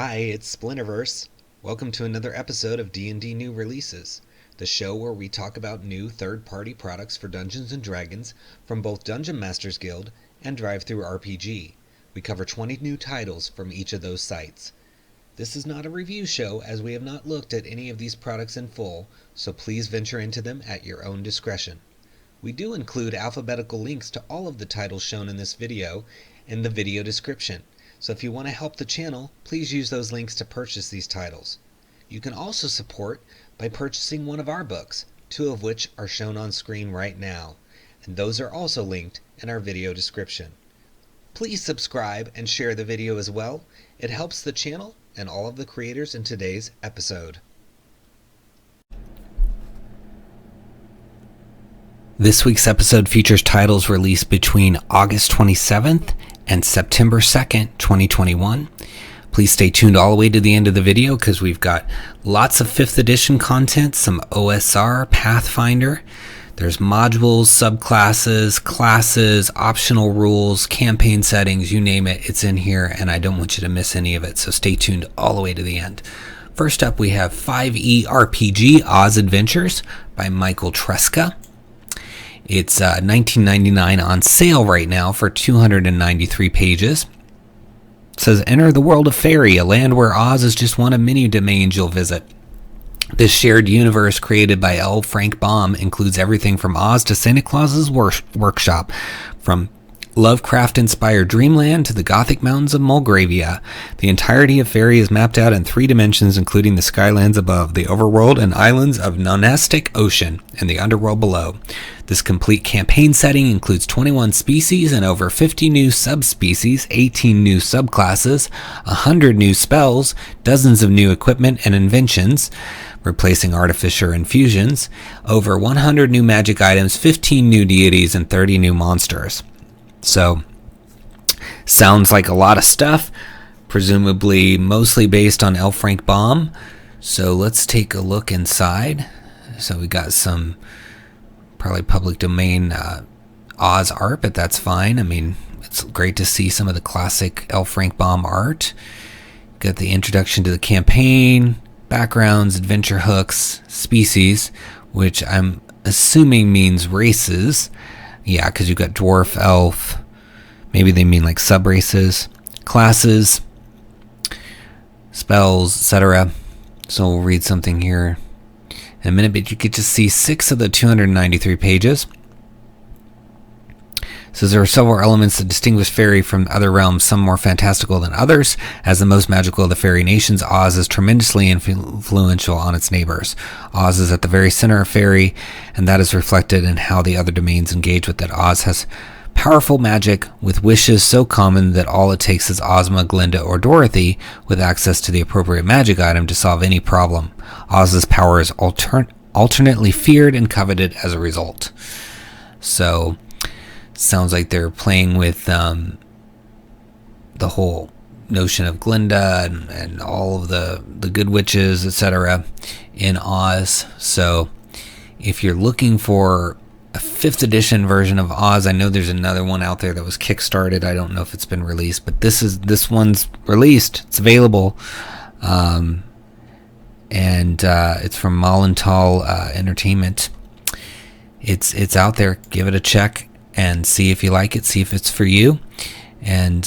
Hi, it's Splinterverse. Welcome to another episode of D&D New Releases, the show where we talk about new third-party products for Dungeons & Dragons from both Dungeon Masters Guild and DriveThruRPG. We cover 20 new titles from each of those sites. This is not a review show, as we have not looked at any of these products in full, so please venture into them at your own discretion. We do include alphabetical links to all of the titles shown in this video in the video description. So if you want to help the channel, please use those links to purchase these titles. You can also support by purchasing one of our books, two of which are shown on screen right now, and those are also linked in our video description. Please subscribe and share the video as well. It helps the channel and all of the creators in today's episode. This week's episode features titles released between August 27th and September 2nd, 2021. Please stay tuned all the way to the end of the video because we've got lots of 5th edition content, some OSR, Pathfinder. There's modules, subclasses, classes, optional rules, campaign settings, you name it, it's in here, and I don't want you to miss any of it, so stay tuned all the way to the end. First up, we have 5e RPG Oz Adventures by Michael Tresca. It's $19.99 on sale right now for 293 pages. It says, enter the world of fairy, a land where Oz is just one of many domains you'll visit. This shared universe created by L. Frank Baum includes everything from Oz to Santa Claus's workshop, from Lovecraft-inspired Dreamland to the Gothic mountains of Mulgravia. The entirety of Fairy is mapped out in 3 dimensions, including the skylands above, the overworld and islands of Nonestic Ocean, and the underworld below. This complete campaign setting includes 21 species and over 50 new subspecies, 18 new subclasses, 100 new spells, dozens of new equipment and inventions, replacing artificer infusions, over 100 new magic items, 15 new deities, and 30 new monsters. So, sounds like a lot of stuff, presumably mostly based on L. Frank Baum. So let's take a look inside. So we got some probably public domain Oz art, but that's fine. I mean, it's great to see some of the classic L. Frank Baum art. Got the introduction to the campaign, backgrounds, adventure hooks, species, which I'm assuming means races. Yeah, because you've got dwarf, elf, maybe they mean like sub-races, classes, spells, etc. So we'll read something here in a minute, but you get to see 6 of the 293 pages. It says there are several elements that distinguish fairy from other realms, some more fantastical than others. As the most magical of the fairy nations, Oz is tremendously influential on its neighbors. Oz is at the very center of fairy, and that is reflected in how the other domains engage with it. Oz has powerful magic with wishes so common that all it takes is Ozma, Glinda, or Dorothy with access to the appropriate magic item to solve any problem. Oz's power is alternately feared and coveted as a result. So sounds like they're playing with the whole notion of Glinda and all of the good witches, etc. in Oz. So if you're looking for a 5th edition version of Oz, I know there's another one out there that was kickstarted. I don't know if it's been released, but this one's released. It's available. And it's from Malental Entertainment. It's out there. Give it a check and see if you like it, see if it's for you, and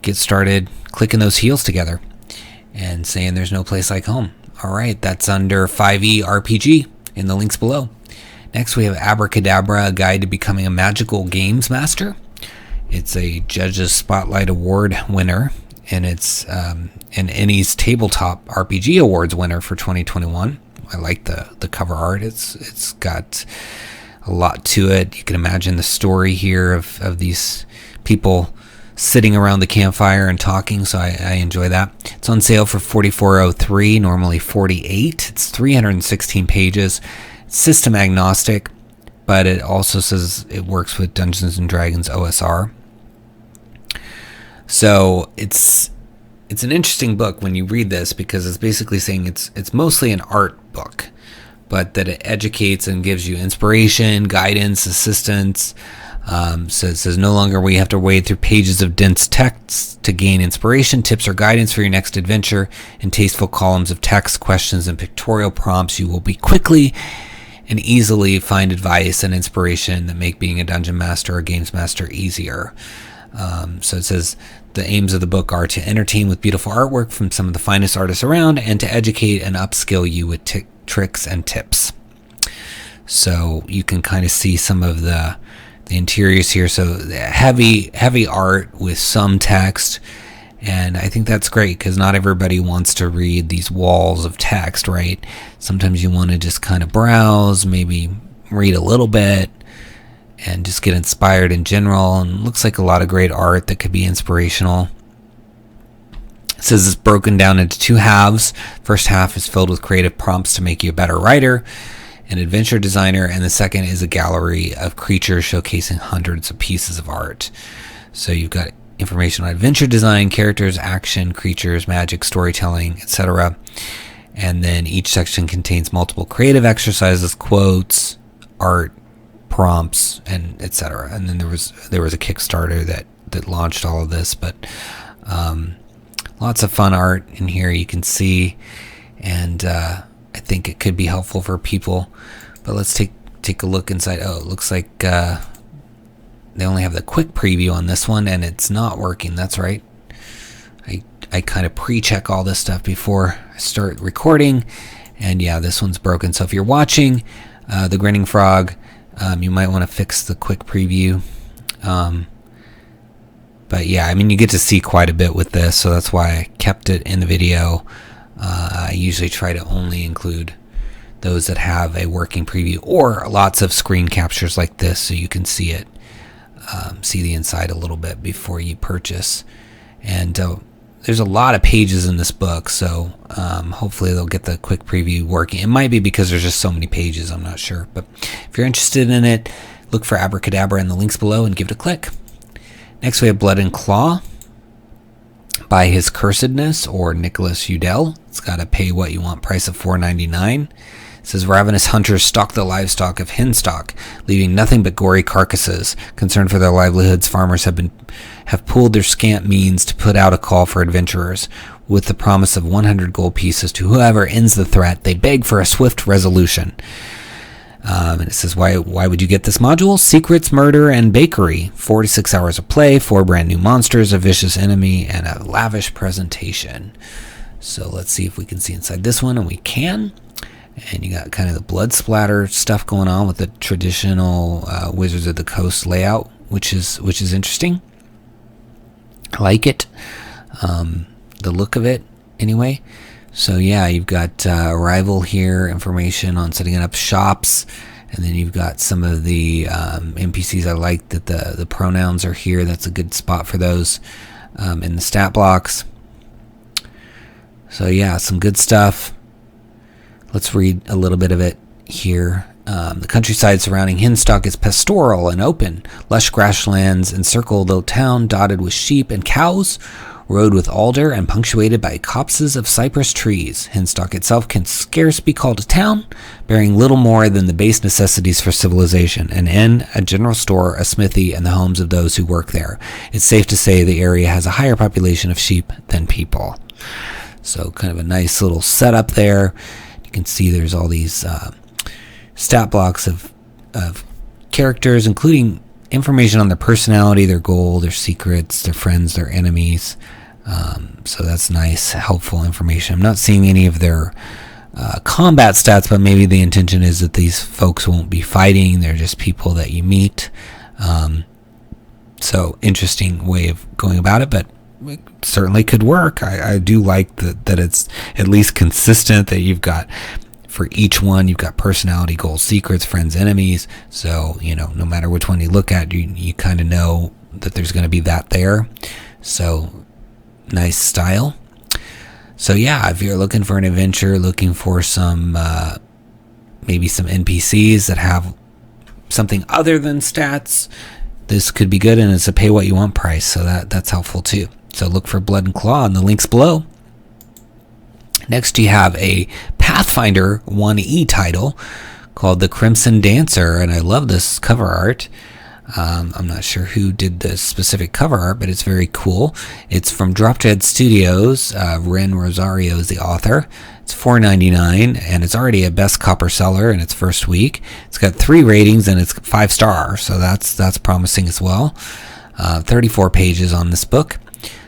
get started clicking those heels together and saying there's no place like home. All right, that's under 5e RPG in the links below. Next, we have Abracadabra, a guide to becoming a magical games master. It's a Judges Spotlight Award winner, and it's an ENnie's Tabletop RPG Awards winner for 2021. I like the cover art. It's got a lot to it. You can imagine the story here of these people sitting around the campfire and talking, so I enjoy that. It's on sale for $44.03, normally $48. It's 316 pages. It's system agnostic, but it also says it works with Dungeons & Dragons OSR. So it's an interesting book when you read this, because it's basically saying it's mostly an art book, but that it educates and gives you inspiration, guidance, assistance, So it says, no longer will you have to wade through pages of dense text to gain inspiration, tips, or guidance for your next adventure. In tasteful columns of text, questions, and pictorial prompts, you will be quickly and easily find advice and inspiration that make being a dungeon master or games master easier. So it says, the aims of the book are to entertain with beautiful artwork from some of the finest artists around and to educate and upskill you with tricks and tips. So you can kind of see some of the interiors here. So heavy art with some text, and I think that's great because not everybody wants to read these walls of text, right? Sometimes you want to just kind of browse, maybe read a little bit, and just get inspired in general. And it looks like a lot of great art that could be inspirational. It says it's broken down into two halves. First half is filled with creative prompts to make you a better writer, an adventure designer, and the second is a gallery of creatures showcasing hundreds of pieces of art. So you've got information on adventure design, characters, action, creatures, magic, storytelling, etc. And then each section contains multiple creative exercises, quotes, art, prompts, and etc. And then there was a Kickstarter that launched all of this, but lots of fun art in here you can see, and I think it could be helpful for people. But let's take a look inside. Oh, it looks like they only have the quick preview on this one, and it's not working. That's right. I kind of pre-check all this stuff before I start recording, and yeah, this one's broken. So if you're watching The Grinning Frog, you might want to fix the quick preview. But yeah, I mean, you get to see quite a bit with this, so that's why I kept it in the video. I usually try to only include those that have a working preview or lots of screen captures like this, so you can see it, see the inside a little bit before you purchase. And there's a lot of pages in this book, so hopefully they'll get the quick preview working. It might be because there's just so many pages, I'm not sure. But if you're interested in it, look for Abracadabra in the links below and give it a click. Next we have Blood and Claw by His Cursedness, or Nicholas Udell. It's got a pay what you want price of $4.99. It says, ravenous hunters stalk the livestock of Hinstock, leaving nothing but gory carcasses. Concerned for their livelihoods, farmers have pooled their scant means to put out a call for adventurers. With the promise of 100 gold pieces to whoever ends the threat, they beg for a swift resolution. And it says, why would you get this module? Secrets, murder, and bakery. 4 to 6 hours of play, 4 brand new monsters, a vicious enemy, and a lavish presentation. So let's see if we can see inside this one, and we can. And you got kind of the blood splatter stuff going on with the traditional Wizards of the Coast layout, which is interesting. I like it. The look of it, anyway. So yeah, you've got arrival here, information on setting up shops, and then you've got some of the NPCs. I like that the pronouns are here. That's a good spot for those in the stat blocks. So yeah, some good stuff. Let's read a little bit of it here. The countryside surrounding Hinstock is pastoral and open. Lush grasslands encircle the town, dotted with sheep and cows, rowed with alder and punctuated by copses of cypress trees. Hinstock itself can scarce be called a town, bearing little more than the base necessities for civilization: an inn, a general store, a smithy, and the homes of those who work there. It's safe to say the area has a higher population of sheep than people. So kind of a nice little setup there. You can see there's all these stat blocks of characters, including information on their personality, their goal, their secrets, their friends, their enemies. So that's nice, helpful information. I'm not seeing any of their combat stats, but maybe the intention is that these folks won't be fighting. They're just people that you meet. So interesting way of going about it, but it certainly could work. I do like that it's at least consistent, that you've got, for each one, you've got personality, goals, secrets, friends, enemies. So, no matter which one you look at, you kind of know that there's going to be that there. So, nice style. So, yeah, if you're looking for an adventure, looking for some, maybe some NPCs that have something other than stats, this could be good, and it's a pay what you want price. So that's helpful too. So look for Blood and Claw in the links below. Next, you have a Pathfinder 1E title called The Crimson Dancer, and I love this cover art. I'm not sure who did the specific cover art, but it's very cool. It's from Drop Dead Studios. Ren Rosario is the author. It's $4.99, and it's already a best copper seller in its first week. It's got 3 ratings, and it's 5-star, so that's promising as well. 34 pages on this book.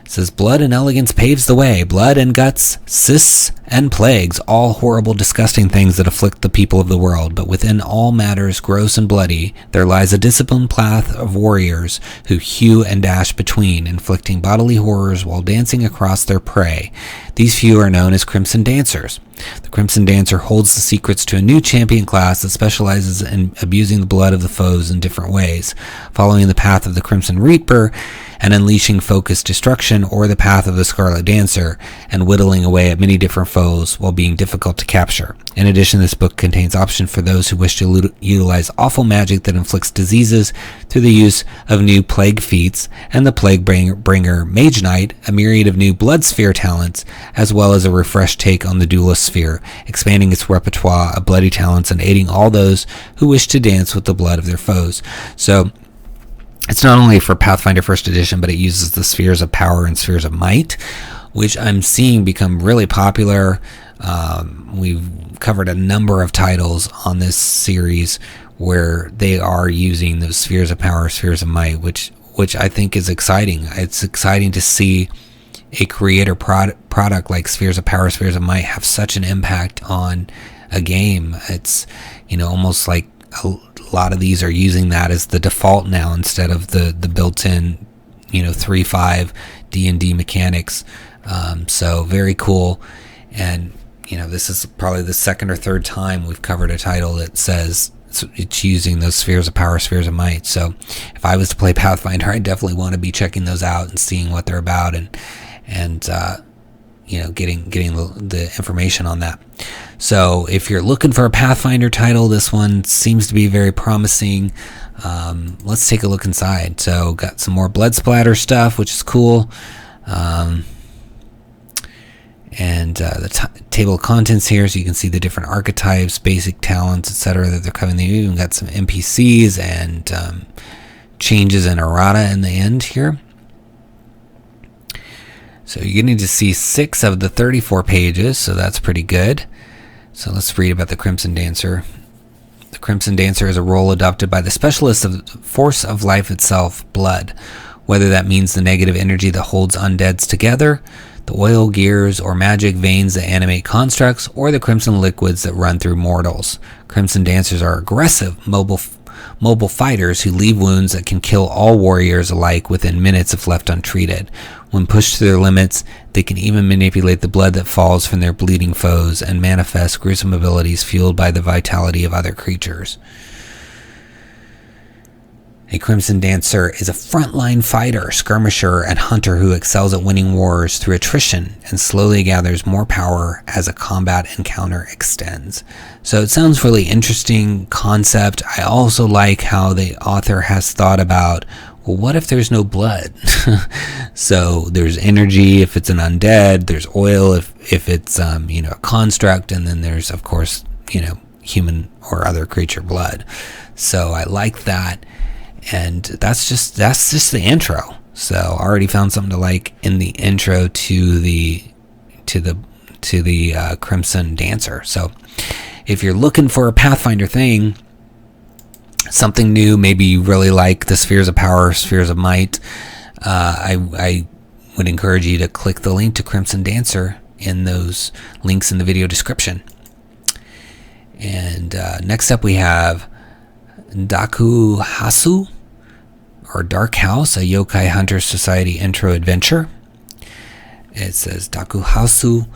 It says, blood and elegance paves the way. Blood and guts, cysts and plagues, all horrible, disgusting things that afflict the people of the world. But within all matters gross and bloody, there lies a disciplined path of warriors who hew and dash between, inflicting bodily horrors while dancing across their prey. These few are known as Crimson Dancers. The Crimson Dancer holds the secrets to a new champion class that specializes in abusing the blood of the foes in different ways, following the path of the Crimson Reaper and unleashing focused destruction, or the path of the Scarlet Dancer and whittling away at many different foes while being difficult to capture. In addition, this book contains options for those who wish to utilize awful magic that inflicts diseases through the use of new plague feats and the Plague Bringer Mage Knight, a myriad of new blood sphere talents, as well as a refreshed take on the duelist sphere, expanding its repertoire of bloody talents and aiding all those who wish to dance with the blood of their foes. So it's not only for Pathfinder First Edition, but it uses the spheres of power and spheres of might, which I'm seeing become really popular. We've covered a number of titles on this series where they are using those spheres of power, spheres of might, which I think is exciting. It's exciting to see a creator product like Spheres of Power, Spheres of Might have such an impact on a game. It's, almost like a lot of these are using that as the default now instead of the built-in, 3.5 D&D mechanics. So very cool. And, this is probably the second or third time we've covered a title that says it's using those Spheres of Power, Spheres of Might. So if I was to play Pathfinder, I definitely want to be checking those out and seeing what they're about and getting the information on that. So if you're looking for a Pathfinder title, this one seems to be very promising. Let's take a look inside. So got some more blood splatter stuff, which is cool. And the table of contents here, so you can see the different archetypes, basic talents, etc. that they're covering. They even got some NPCs and changes in errata in the end here. So you're getting to see 6 of the 34 pages, so that's pretty good. So let's read about the Crimson Dancer. The Crimson Dancer is a role adopted by the specialist of the force of life itself, blood. Whether that means the negative energy that holds undeads together, the oil, gears, or magic veins that animate constructs, or the crimson liquids that run through mortals. Crimson Dancers are aggressive, mobile fighters who leave wounds that can kill all warriors alike within minutes if left untreated. When pushed to their limits, they can even manipulate the blood that falls from their bleeding foes and manifest gruesome abilities fueled by the vitality of other creatures. A Crimson Dancer is a frontline fighter, skirmisher, and hunter who excels at winning wars through attrition and slowly gathers more power as a combat encounter extends. So it sounds really interesting concept. I also like how the author has thought about, well, what if there's no blood? So there's energy if it's an undead, there's oil if it's a construct, and then there's, of course, human or other creature blood. So I like that. And that's just the intro. So I already found something to like in the intro to the Crimson Dancer. So if you're looking for a Pathfinder thing, something new, maybe you really like the Spheres of Power, Spheres of Might, I would encourage you to click the link to Crimson Dancer in those links in the video description. And next up we have Dakuhausu, or Dark House, a Yokai Hunter Society intro adventure. It says Dakuhausu,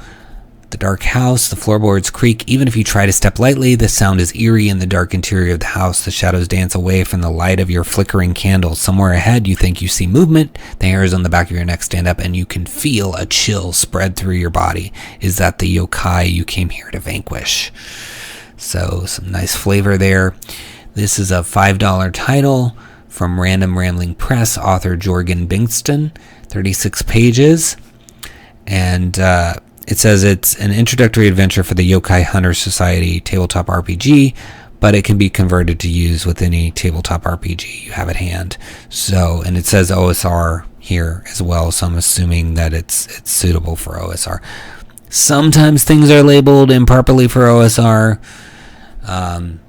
the Dark House, the floorboards creak. Even if you try to step lightly, the sound is eerie in the dark interior of the house. The shadows dance away from the light of your flickering candles. Somewhere ahead, you think you see movement. The hairs on the back of your neck stand up, and you can feel a chill spread through your body. Is that the yokai you came here to vanquish? So some nice flavor there. This is a $5 title from Random Rambling Press, author Jorgen Bingston, 36 pages. And it says it's an introductory adventure for the Yokai Hunter Society tabletop RPG but it can be converted to use with any tabletop RPG you have at hand. So, and it says OSR here as well, so I'm assuming that it's suitable for OSR. Sometimes things are labeled improperly for OSR,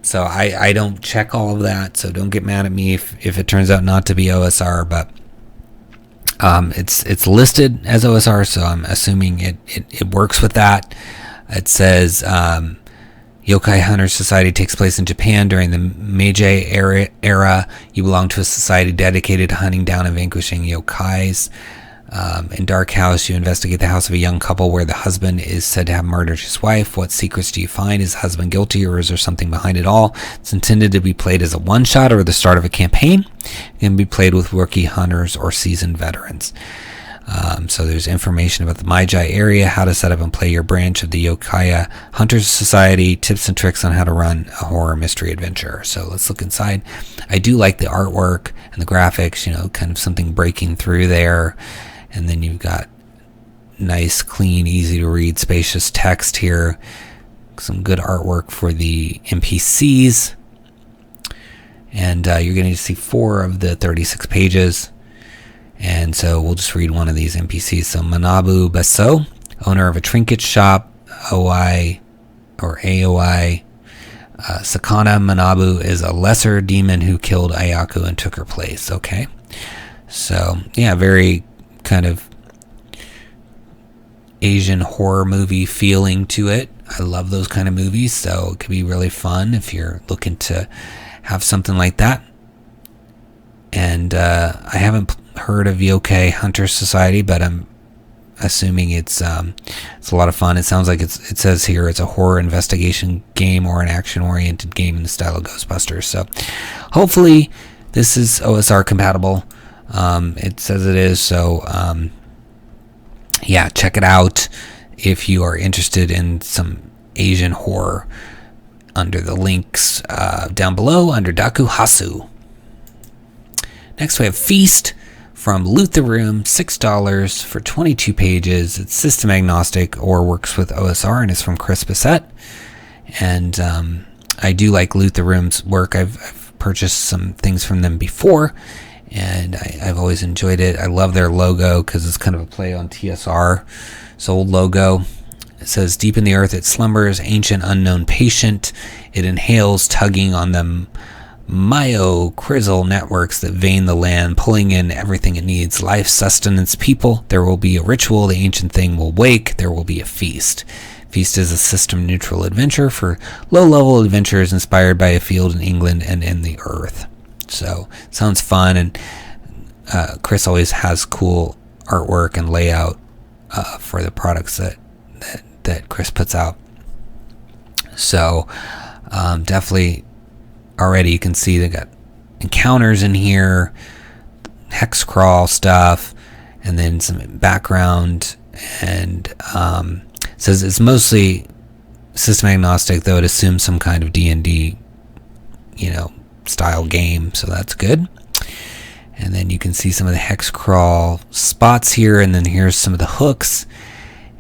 so I don't check all of that, so don't get mad at me if it turns out not to be OSR, but it's listed as OSR, so I'm assuming it works with that. It says Yokai Hunter Society takes place in Japan during the Meiji era. You belong to a society dedicated to hunting down and vanquishing yokais. In Dark House, you investigate the house of a young couple where the husband is said to have murdered his wife. What secrets do you find? Is the husband guilty, or is there something behind it all? It's intended to be played as a one-shot or the start of a campaign. It can be played with rookie hunters or seasoned veterans. So there's information about the Meiji area, how to set up and play your branch of the Yokai Hunters Society, tips and tricks on how to run a horror mystery adventure. So let's look inside. I do like the artwork and the graphics, kind of something breaking through there. And then you've got nice, clean, easy to read, spacious text here. Some good artwork for the NPCs. And you're going to see 4 of the 36 pages. And so we'll just read one of these NPCs. So Manabu Basso, owner of a trinket shop, AOI. Sakana Manabu is a lesser demon who killed Ayako and took her place. Okay. So, yeah, very kind of Asian horror movie feeling to it. I love those kind of movies, so it could be really fun if you're looking to have something like that. And I haven't heard of Yokai Hunter Society, but I'm assuming it's a lot of fun. It sounds like it says here it's a horror investigation game or an action-oriented game in the style of Ghostbusters. So hopefully this is OSR compatible. It says it is, so yeah, check it out if you are interested in some Asian horror under the links down below under Dakuhausu. Next we have Feast from Loot the Room, $6 for 22 pages. It's system agnostic or works with OSR, and it's from Chris Bissett. And I do like Loot the Room's work. I've purchased some things from them before, and I've always enjoyed it. I love their logo because it's kind of a play on TSR. It's old logo. It says, deep in the earth it slumbers, ancient unknown patient. It inhales, tugging on the myocryzal networks that vein the land, pulling in everything it needs. Life, sustenance, people. There will be a ritual. The ancient thing will wake. There will be a feast. Feast is a system-neutral adventure for low-level adventurers inspired by a field in England and in the earth. So, sounds fun, and Chris always has cool artwork and layout for the products that Chris puts out. So, definitely already you can see they got encounters in here, hex crawl stuff, and then some background, and it says it's mostly system agnostic, though it assumes some kind of D&D, style game, so that's good. And then you can see some of the hex crawl spots here, and then here's some of the hooks,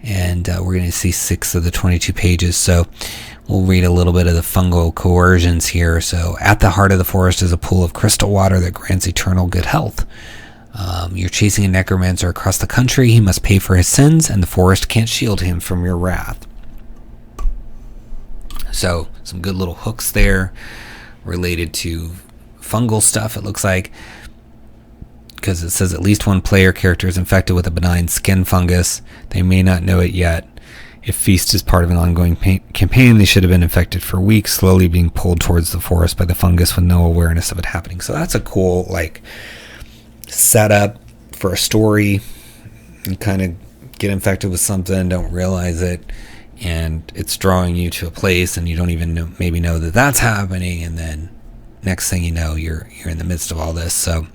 and we're going to see 6 of the 22 pages, so we'll read a little bit of the fungal coercions here. So, at the heart of the forest is a pool of crystal water that grants eternal good health. You're chasing a necromancer across the country. He must pay for his sins, and the forest can't shield him from your wrath. So, some good little hooks there related to fungal stuff, it looks like, because it says at least one player character is infected with a benign skin fungus. They may not know it yet. If Feast is part of an ongoing campaign, they should have been infected for weeks, slowly being pulled towards the forest by the fungus with no awareness of it happening. So that's a cool, setup for a story. You kind of get infected with something, don't realize it, and it's drawing you to a place, and you don't even know that that's happening, and then next thing you know, you're in the midst of all this. So,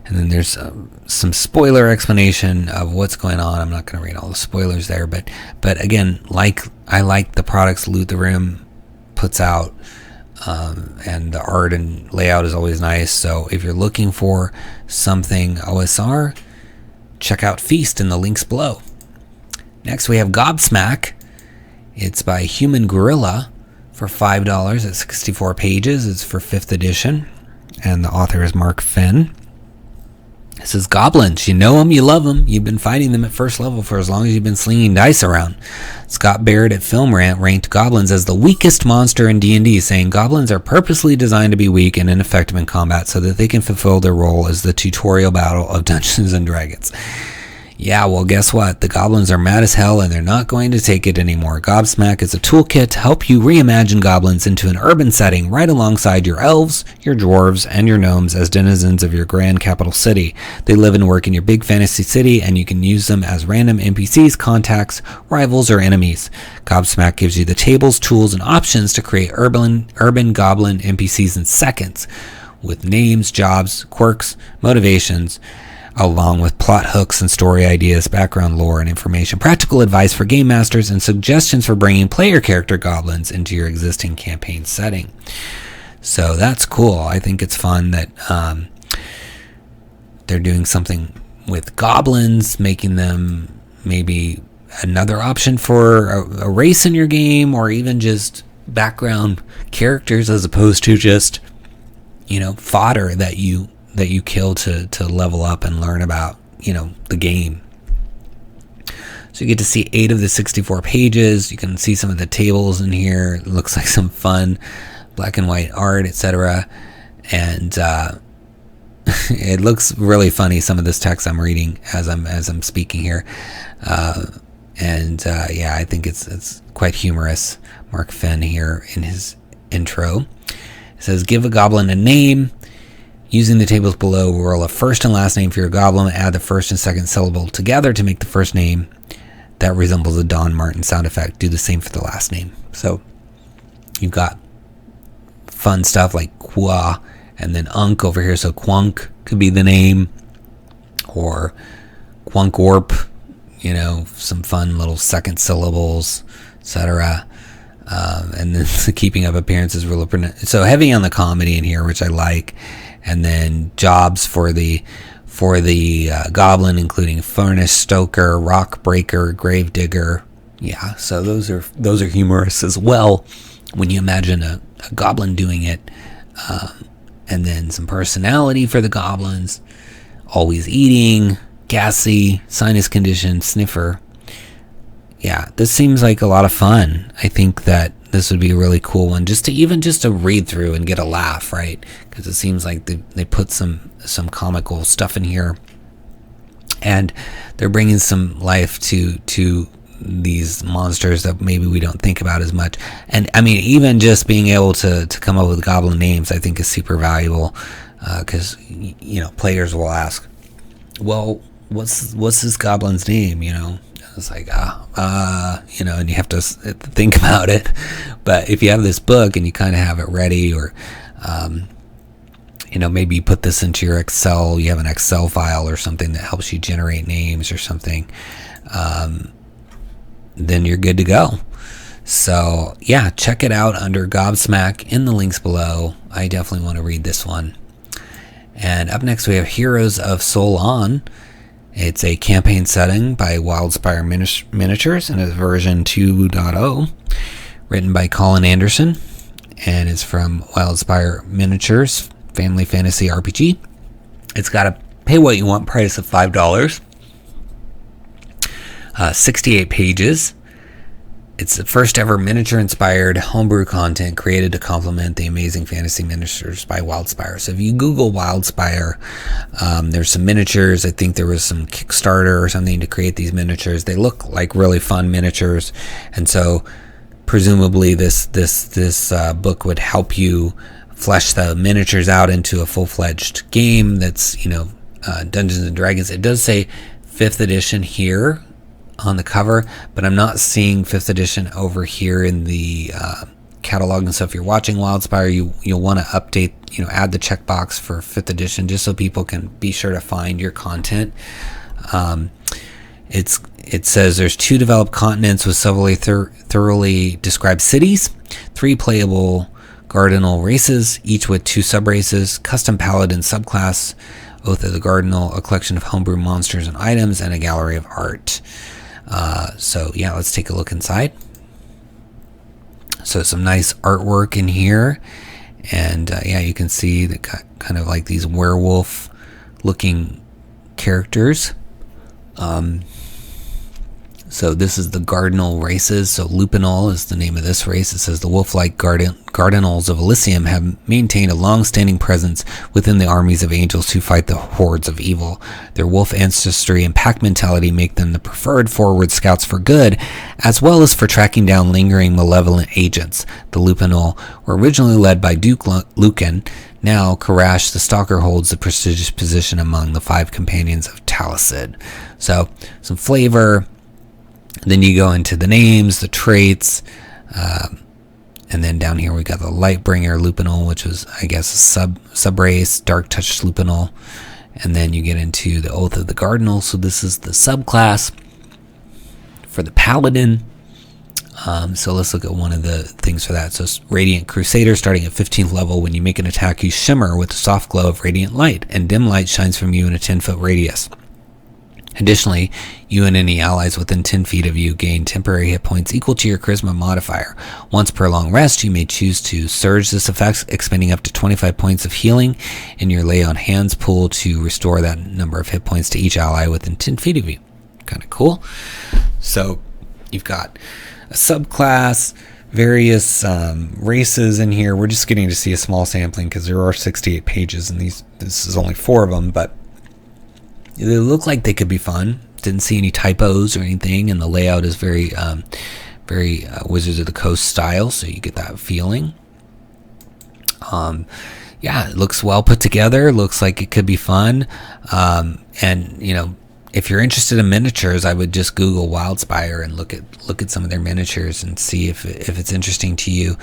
and then there's some spoiler explanation of what's going on. I'm not going to read all the spoilers there, but again, I like the products Loot the Room puts out, and the art and layout is always nice. So if you're looking for something OSR, check out Feast in the links below. Next we have Gobsmack. It's by Human Gorilla, for $5 at 64 pages. It's for 5th edition, and the author is Mark Fenn. It says, goblins, you know them, you love them. You've been fighting them at first level for as long as you've been slinging dice around. Scott Baird at Film Rant ranked goblins as the weakest monster in D&D, saying goblins are purposely designed to be weak and ineffective in combat so that they can fulfill their role as the tutorial battle of Dungeons and Dragons. Yeah, well, guess what? The goblins are mad as hell, and they're not going to take it anymore. Gobsmack is a toolkit to help you reimagine goblins into an urban setting right alongside your elves, your dwarves, and your gnomes as denizens of your grand capital city. They live and work in your big fantasy city, and you can use them as random NPCs, contacts, rivals, or enemies. Gobsmack gives you the tables, tools, and options to create urban goblin NPCs in seconds, with names, jobs, quirks, motivations, along with plot hooks and story ideas, background lore and information, practical advice for game masters, and suggestions for bringing player character goblins into your existing campaign setting. So that's cool. I think it's fun that they're doing something with goblins, making them maybe another option for a race in your game, or even just background characters as opposed to just, fodder that you kill to level up and learn about, the game. So you get to see 8 of the 64 pages. You can see some of the tables in here. It looks like some fun black and white art, etc. And it looks really funny, some of this text I'm reading as I'm speaking here. I think it's quite humorous. Mark Fenn here in his intro. It says, give a goblin a name. Using the tables below, roll a first and last name for your goblin. Add the first and second syllable together to make the first name that resembles a Don Martin sound effect. Do the same for the last name. So you've got fun stuff like Qua and then Unk over here. So Quunk could be the name, or Quunkorp, some fun little second syllables, etc. And then the keeping up appearances, so heavy on the comedy in here, which I like. And then jobs for the goblin, including furnace stoker, rock breaker, grave digger. Yeah, so those are humorous as well when you imagine a goblin doing it. And then some personality for the goblins: always eating, gassy, sinus condition, sniffer. Yeah, this seems like a lot of fun. I think that this would be a really cool one just to read through and get a laugh, right? Because it seems like they put some comical stuff in here, and they're bringing some life to these monsters that maybe we don't think about as much. And I mean, even just being able to come up with goblin names, I think is super valuable, because players will ask, well, what's this goblin's name? It's like, and you have to think about it. But if you have this book and you kind of have it ready, or, maybe you put this into your Excel, you have an Excel file or something that helps you generate names or something, then you're good to go. So, yeah, check it out under Gobsmack in the links below. I definitely want to read this one. And up next we have Heroes of Solon. It's a campaign setting by Wildspire Miniatures, and it's version 2.0, written by Colin Anderson, and it's from Wildspire Miniatures, Family Fantasy RPG. It's got a pay what you want price of $5, 68 pages. It's the first ever miniature-inspired homebrew content created to complement the amazing fantasy miniatures by Wildspire. So if you Google Wildspire, there's some miniatures. I think there was some Kickstarter or something to create these miniatures. They look like really fun miniatures, and so presumably this book would help you flesh the miniatures out into a full-fledged game that's Dungeons and Dragons. It does say 5th edition here on the cover, but I'm not seeing 5th edition over here in the catalog. And so if you're watching Wildspire, you'll want to update, add the checkbox for 5th edition just so people can be sure to find your content. It says there's 2 developed continents with several thoroughly described cities, 3 playable Cardinal races, each with 2 sub-races, custom paladin subclass, Oath of the Cardinal, a collection of homebrew monsters and items, and a gallery of art. So yeah, let's take a look inside. So some nice artwork in here. And yeah, you can see the kind of like these werewolf looking characters. So this is the Cardinal races. So Lupinol is the name of this race. It says the wolf-like Cardinals of Elysium have maintained a long-standing presence within the armies of angels who fight the hordes of evil. Their wolf ancestry and pack mentality make them the preferred forward scouts for good, as well as for tracking down lingering malevolent agents. The Lupinol were originally led by Duke Lucan. Now, Karash the Stalker holds the prestigious position among the 5 companions of Talcid. So, some flavor. Then you go into the names, the traits, and then down here we got the Lightbringer Lupinol, which was, I guess, a sub-race, Dark Touch Lupinol. And then you get into the Oath of the Cardinal. So this is the subclass for the Paladin. So let's look at one of the things for that. So Radiant Crusader, starting at 15th level. When you make an attack, you shimmer with the soft glow of radiant light, and dim light shines from you in a 10-foot radius. Additionally, you and any allies within 10 feet of you gain temporary hit points equal to your charisma modifier. Once per long rest, you may choose to surge this effect, expending up to 25 points of healing in your lay on hands pool to restore that number of hit points to each ally within 10 feet of you. Kind of cool. So you've got a subclass, various races in here. We're just getting to see a small sampling because there are 68 pages, and this is only 4 of them, but they look like they could be fun. Didn't see any typos or anything, and the layout is very Wizards of the Coast style, so you get that feeling. Yeah, it looks well put together. Looks like it could be fun. And you know, if you're interested in miniatures, I would just Google Wildspire and look at some of their miniatures and see if it's interesting to you.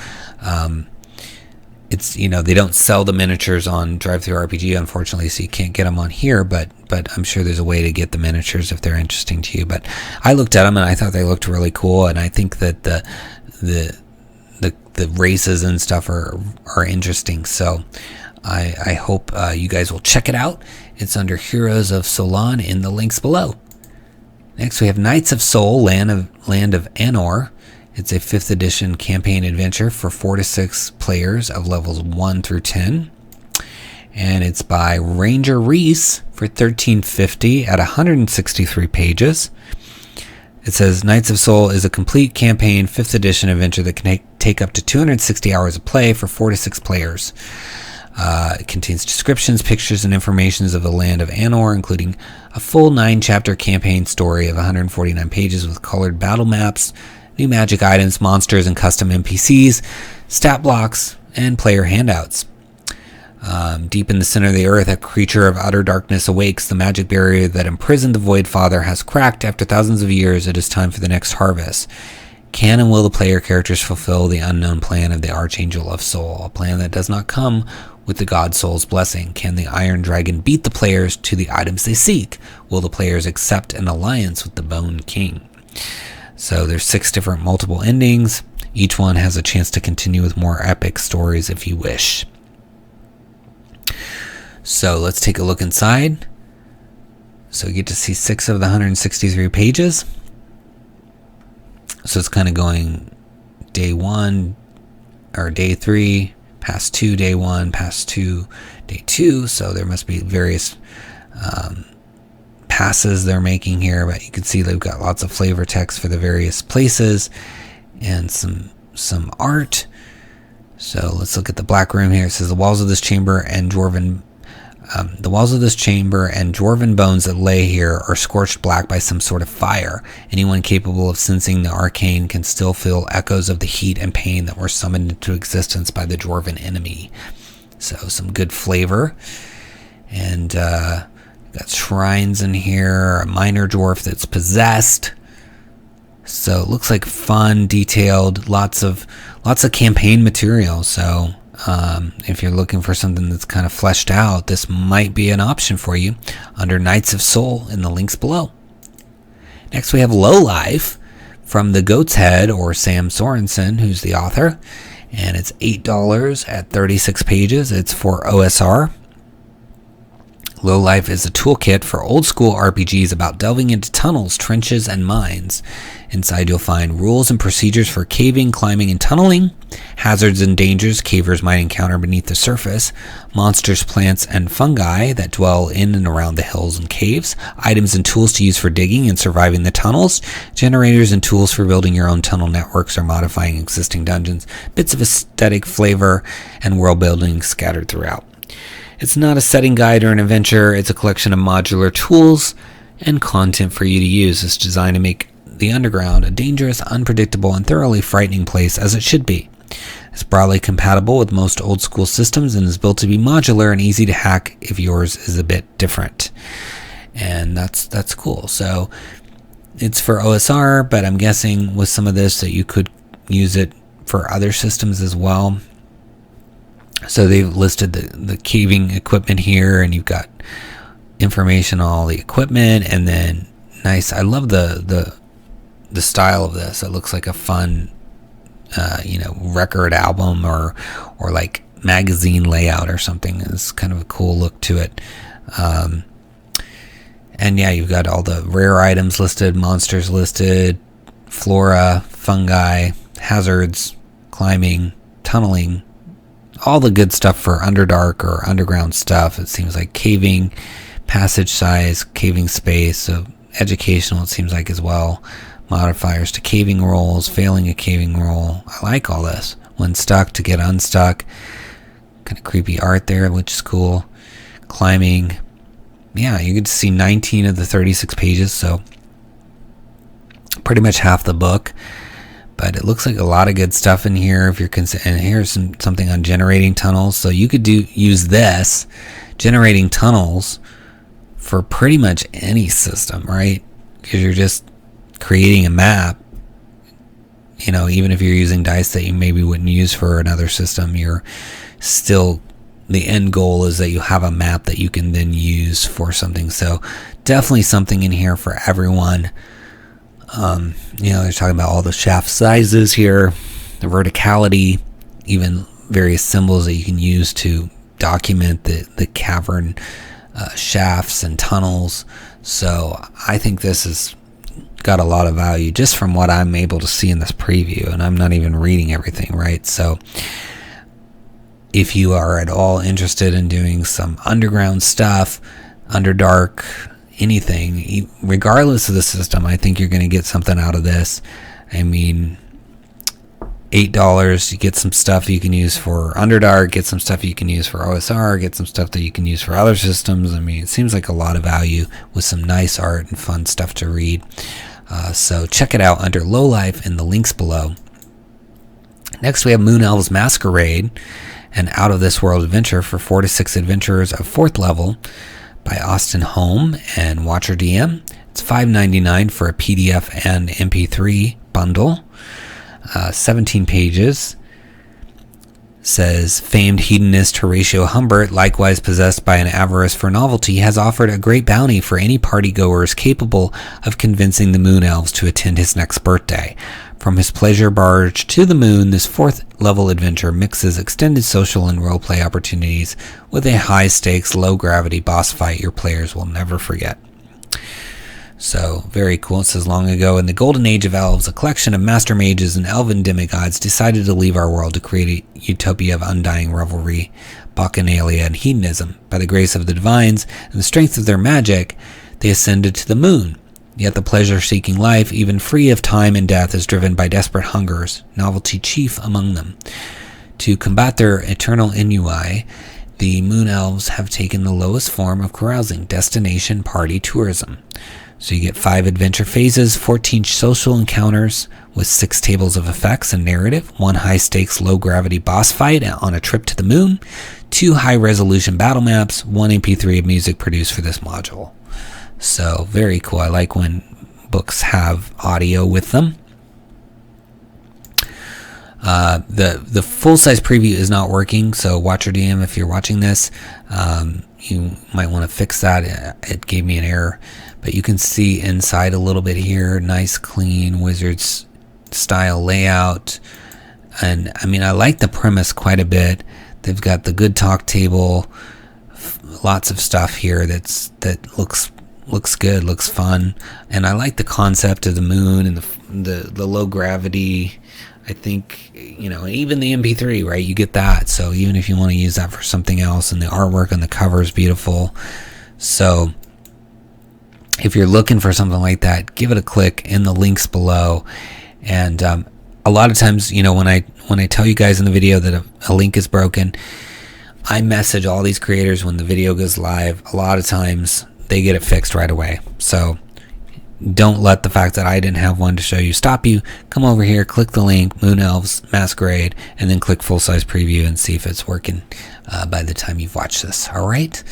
It's, you know, they don't sell the miniatures on DriveThruRPG, unfortunately, so you can't get them on here, but I'm sure there's a way to get the miniatures if they're interesting to you. But I looked at them and I thought they looked really cool, and I think that the races and stuff are interesting. So I hope you guys will check it out. It's under Heroes of Solon in the links below. Next we have Knights of Sol, Land of Anor. It's a 5th edition campaign adventure for 4 to 6 players of levels 1 through 10. And it's by Ranger Reese for $13.50 at 163 pages. It says Knights of Sol is a complete campaign 5th edition adventure that can take up to 260 hours of play for 4 to 6 players. It contains descriptions, pictures, and informations of the land of Anor, including a full 9-chapter campaign story of 149 pages with colored battle maps, new magic items, monsters, and custom NPCs, stat blocks, and player handouts. Deep in the center of the earth, a creature of utter darkness awakes. The magic barrier that imprisoned the Void Father has cracked. After thousands of years, it is time for the next harvest. Can and will the player characters fulfill the unknown plan of the Archangel of Sol, a plan that does not come with the God Soul's blessing? Can the Iron Dragon beat the players to the items they seek? Will the players accept an alliance with the Bone King? So there's 6 different multiple endings. Each one has a chance to continue with more epic stories if you wish. So let's take a look inside. So you get to see 6 of the 163 pages. So it's kind of going day 1 or day 3, past 2, day 1, past 2, day 2. So there must be various passes they're making here, but you can see they've got lots of flavor text for the various places and some art. So let's look at the black room here. It says the walls of this chamber and dwarven bones that lay here are scorched black by some sort of fire. Anyone capable of sensing the arcane can still feel echoes of the heat and pain that were summoned into existence by the dwarven enemy. So some good flavor. And got shrines in here, a minor dwarf that's possessed. So it looks like fun, detailed, lots of campaign material. So if you're looking for something that's kind of fleshed out, this might be an option for you under Knights of Sol in the links below. Next we have Low Life from the Goat's Head, or Sam Sorensen, who's the author, and it's $8 at 36 pages. It's for OSR. Low Life is a toolkit for old school RPGs about delving into tunnels, trenches, and mines. Inside you'll find rules and procedures for caving, climbing, and tunneling, hazards and dangers cavers might encounter beneath the surface, monsters, plants, and fungi that dwell in and around the hills and caves, items and tools to use for digging and surviving the tunnels, generators and tools for building your own tunnel networks or modifying existing dungeons, bits of aesthetic flavor, and world building scattered throughout. It's not a setting guide or an adventure, it's a collection of modular tools and content for you to use. It's designed to make the underground a dangerous, unpredictable, and thoroughly frightening place as it should be. It's broadly compatible with most old school systems and is built to be modular and easy to hack if yours is a bit different. And that's cool. So it's for OSR, but I'm guessing with some of this that you could use it for other systems as well. So they've listed the caving equipment here, and you've got information on all the equipment, and then nice. I love the style of this. It looks like a fun, record album or like magazine layout or something. It's kind of a cool look to it. And yeah, you've got all the rare items listed, monsters listed, flora, fungi, hazards, climbing, tunneling. All the good stuff for Underdark or underground stuff. It seems like caving, passage size, caving space, so educational it seems like as well. Modifiers to caving rolls, failing a caving roll. I like all this. When stuck to get unstuck. Kind of creepy art there, which is cool. Climbing. Yeah, you get to see 19 of the 36 pages, so pretty much half the book. But it looks like a lot of good stuff in here. If you're and here's something on generating tunnels. So you could use this generating tunnels for pretty much any system, right? Because you're just creating a map. Even if you're using dice that you maybe wouldn't use for another system, you're still, the end goal is that you have a map that you can then use for something. So definitely something in here for everyone. They're talking about all the shaft sizes here, the verticality, even various symbols that you can use to document the cavern shafts and tunnels. So I think this has got a lot of value just from what I'm able to see in this preview, and I'm not even reading everything, right? So if you are at all interested in doing some underground stuff, Underdark, anything, regardless of the system, I think you're going to get something out of this. I mean, $8, you get some stuff you can use for Underdark, get some stuff you can use for OSR, get some stuff that you can use for other systems. I mean, it seems like a lot of value with some nice art and fun stuff to read. So check it out under Low Life in the links below. Next, we have Elves Masquerade, an out-of-this-world adventure for 4 to 6 adventurers of 4th level, by Austin Holm and Watcher DM. It's $5.99 for a PDF and MP3 bundle. 17 pages. Says, famed hedonist Horatio Humbert, likewise possessed by an avarice for novelty, has offered a great bounty for any partygoers capable of convincing the Moon Elves to attend his next birthday. From his pleasure barge to the moon, this 4th level adventure mixes extended social and roleplay opportunities with a high-stakes, low-gravity boss fight your players will never forget. So, very cool. It says, long ago, in the golden age of elves, a collection of master mages and elven demigods decided to leave our world to create a utopia of undying revelry, bacchanalia, and hedonism. By the grace of the divines and the strength of their magic, they ascended to the moon. Yet the pleasure-seeking life, even free of time and death, is driven by desperate hungers, novelty chief among them. To combat their eternal ennui, the Moon Elves have taken the lowest form of carousing, destination party tourism. So you get 5 adventure phases, 14 social encounters with 6 tables of effects and narrative, 1 high-stakes, low-gravity boss fight on a trip to the moon, 2 high-resolution battle maps, 1 MP3 of music produced for this module. So very cool. I like when books have audio with them. The full-size preview is not working, so Watcher DM, if you're watching this, you might want to fix that. It gave me an error. But you can see inside a little bit here. Nice, clean Wizards style layout. And I mean, I like the premise quite a bit. They've got the good talk table, lots of stuff here that looks good, looks fun, and I like the concept of the moon and the low gravity. I think, even the MP3, right? You get that. So even if you want to use that for something else, and the artwork on the cover is beautiful. So if you're looking for something like that, give it a click in the links below. And a lot of times, when I tell you guys in the video that a link is broken, I message all these creators when the video goes live. A lot of times they get it fixed right away. So don't let the fact that I didn't have one to show you stop you. Come over here, click the link, Moon Elves Masquerade, and then click full-size preview and see if it's working by the time you've watched this. All right,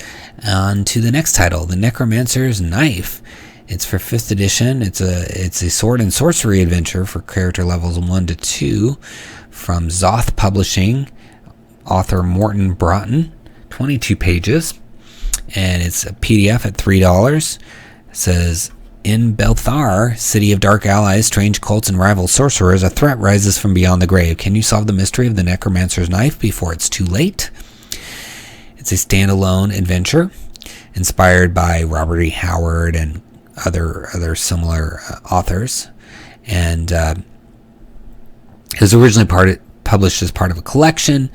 on to the next title, The Necromancer's Knife. It's for 5th edition. It's a sword and sorcery adventure for character levels 1 to 2 from Zoth Publishing, author Morton Broughton, 22 pages, and it's a PDF at $3. It says, in Belthar, city of dark allies, strange cults, and rival sorcerers, a threat rises from beyond the grave. Can you solve the mystery of the Necromancer's Knife before it's too late? It's a standalone adventure inspired by Robert E. Howard and other similar authors, and it was originally published as part of a collection,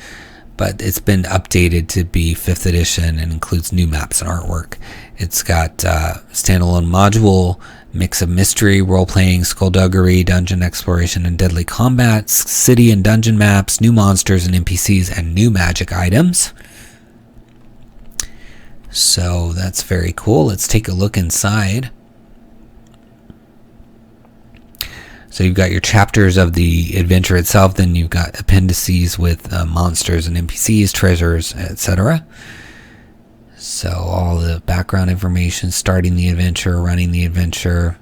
but it's been updated to be 5th edition and includes new maps and artwork. It's got standalone module, mix of mystery, role-playing, skullduggery, dungeon exploration, and deadly combat, city and dungeon maps, new monsters and NPCs, and new magic items. So that's very cool. Let's take a look inside. So you've got your chapters of the adventure itself, then you've got appendices with monsters and NPCs, treasures, etc. So all the background information, starting the adventure, running the adventure.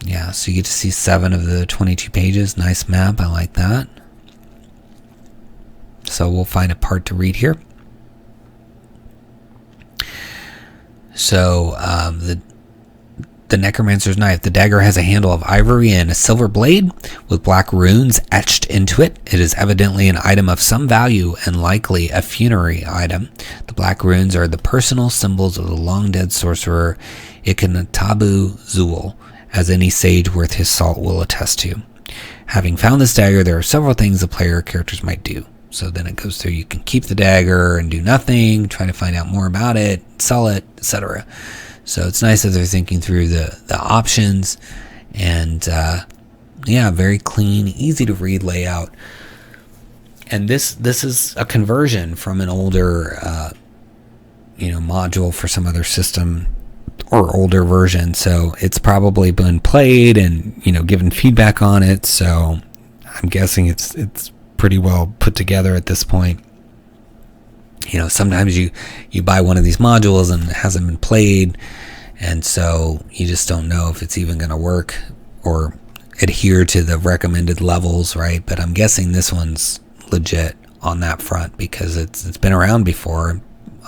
Yeah, so you get to see 7 of the 22 pages. Nice map, I like that. So we'll find a part to read here. So the Necromancer's Knife. The dagger has a handle of ivory and a silver blade with black runes etched into it. It is evidently an item of some value and likely a funerary item. The black runes are the personal symbols of the long-dead sorcerer 𝙏𝙤𝙢𝙬𝙗, as any sage worth his salt will attest to. Having found this dagger, there are several things the player or characters might do. So then it goes through, you can keep the dagger and do nothing, try to find out more about it, sell it, etc. So it's nice that they're thinking through the options, and yeah, very clean, easy to read layout. And this is a conversion from an older module for some other system or older version. So it's probably been played and given feedback on it. So I'm guessing it's pretty well put together at this point. Sometimes you buy one of these modules and it hasn't been played, and so you just don't know if it's even going to work or adhere to the recommended levels, right? But I'm guessing this one's legit on that front because it's been around before,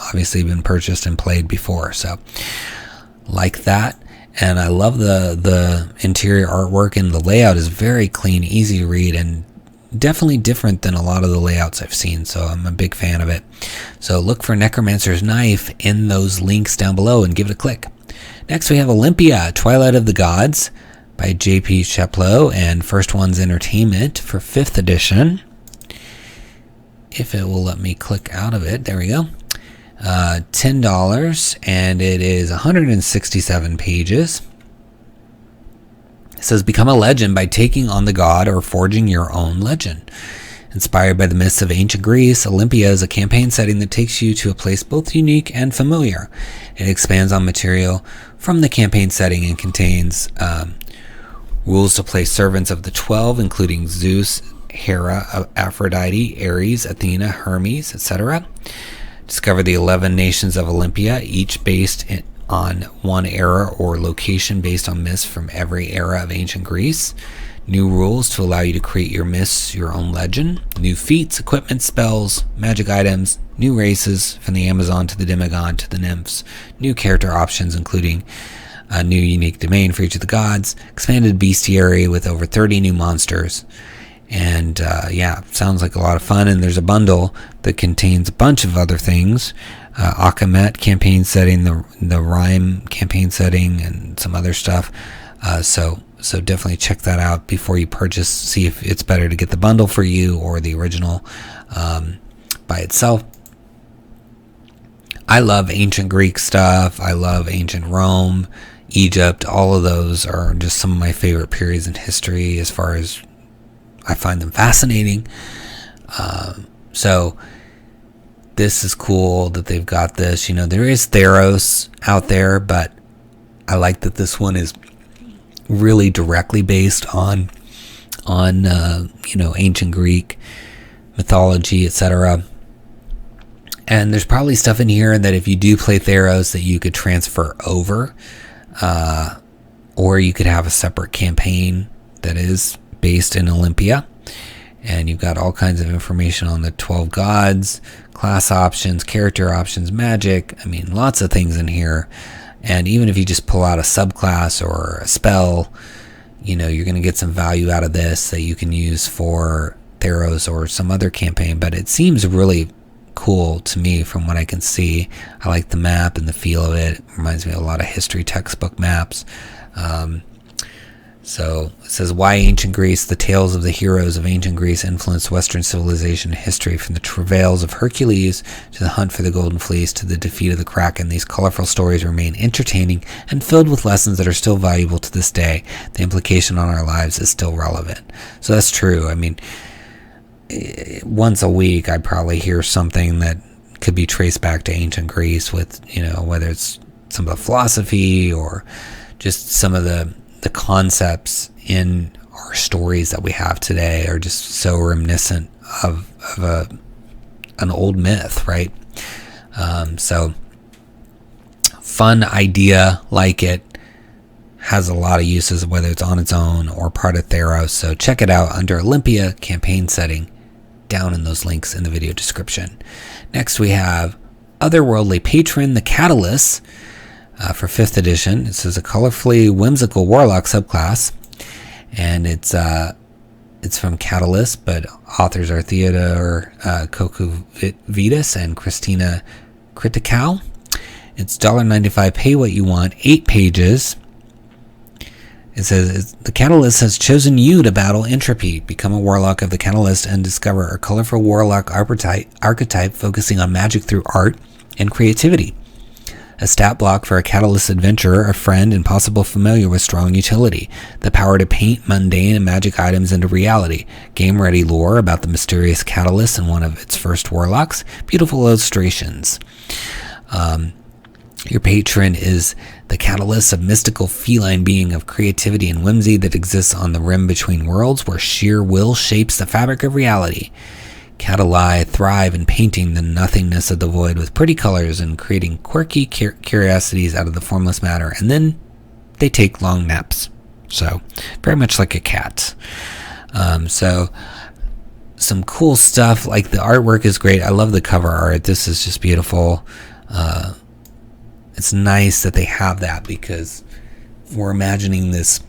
obviously been purchased and played before. So like that. And I love the interior artwork, and the layout is very clean, easy to read, and definitely different than a lot of the layouts I've seen, so I'm a big fan of it. So look for Necromancer's Knife in those links down below and give it a click. Next we have Olympia, Twilight of the Gods by J.P. Chapleau and First One's Entertainment for 5th edition. If it will let me click out of it, there we go. $10, and it is 167 pages. It says, become a legend by taking on the god or forging your own legend. Inspired by the myths of ancient Greece, Olympia is a campaign setting that takes you to a place both unique and familiar. It expands on material from the campaign setting and contains rules to play servants of the 12, including Zeus, Hera, Aphrodite, Ares, Athena, Hermes, etc. Discover the 11 nations of Olympia, each based on one era or location based on myths from every era of ancient Greece. New rules to allow you to create your myths, your own legend. New feats, equipment, spells, magic items. New races, from the Amazon to the demigod to the nymphs. New character options, including a new unique domain for each of the gods. Expanded bestiary with over 30 new monsters. And yeah, sounds like a lot of fun. And there's a bundle that contains a bunch of other things. 𝙁𝙚𝙢 campaign setting, the Rhyme campaign setting, and some other stuff. So definitely check that out before you purchase. See if it's better to get the bundle for you or the original by itself. I love ancient Greek stuff. I love ancient Rome, Egypt. All of those are just some of my favorite periods in history as far as I find them fascinating. So this is cool that they've got this. There is Theros out there, but I like that this one is really directly based on ancient Greek mythology, etc. And there's probably stuff in here that if you do play Theros that you could transfer over, or you could have a separate campaign that is based in Olympia. And you've got all kinds of information on the 12 gods, class options, character options, magic. I mean, lots of things in here. And even if you just pull out a subclass or a spell, you're going to get some value out of this that you can use for Theros or some other campaign. But it seems really cool to me from what I can see. I like the map and the feel of it. It reminds me of a lot of history textbook maps. So it says, why ancient Greece? The tales of the heroes of ancient Greece influenced Western civilization and history, from the travails of Hercules to the hunt for the Golden Fleece to the defeat of the Kraken. These colorful stories remain entertaining and filled with lessons that are still valuable to this day. The implication on our lives is still relevant. So that's true. I mean, once a week I probably hear something that could be traced back to ancient Greece with, whether it's some of the philosophy or just some of the concepts in our stories that we have today are just so reminiscent of an old myth, right? So fun idea, like it. Has a lot of uses, whether it's on its own or part of Theros. So check it out under Olympia campaign setting down in those links in the video description. Next we have Otherworldly Patron, the Catalyst. For 5th edition. This is a colorfully whimsical warlock subclass, and it's from Catalyst, but authors are Theodore Kokovitis and Christina Kritikau. It's $1.95, pay what you want, 8 pages. It says, the Catalyst has chosen you to battle entropy. Become a warlock of the Catalyst and discover a colorful warlock archetype focusing on magic through art and creativity. A stat block for a Catalyst adventurer, a friend, and possible familiar with strong utility. The power to paint mundane and magic items into reality. Game-ready lore about the mysterious Catalyst and one of its first warlocks. Beautiful illustrations. Your patron is the Catalyst, a mystical feline being of creativity and whimsy that exists on the rim between worlds, where sheer will shapes the fabric of reality. Catalysts thrive in painting the nothingness of the void with pretty colors and creating quirky curiosities out of the formless matter, and then they take long naps. So, very much like a cat. So, some cool stuff, like the artwork is great. I love the cover art. This is just beautiful. It's nice that they have that, because we're imagining this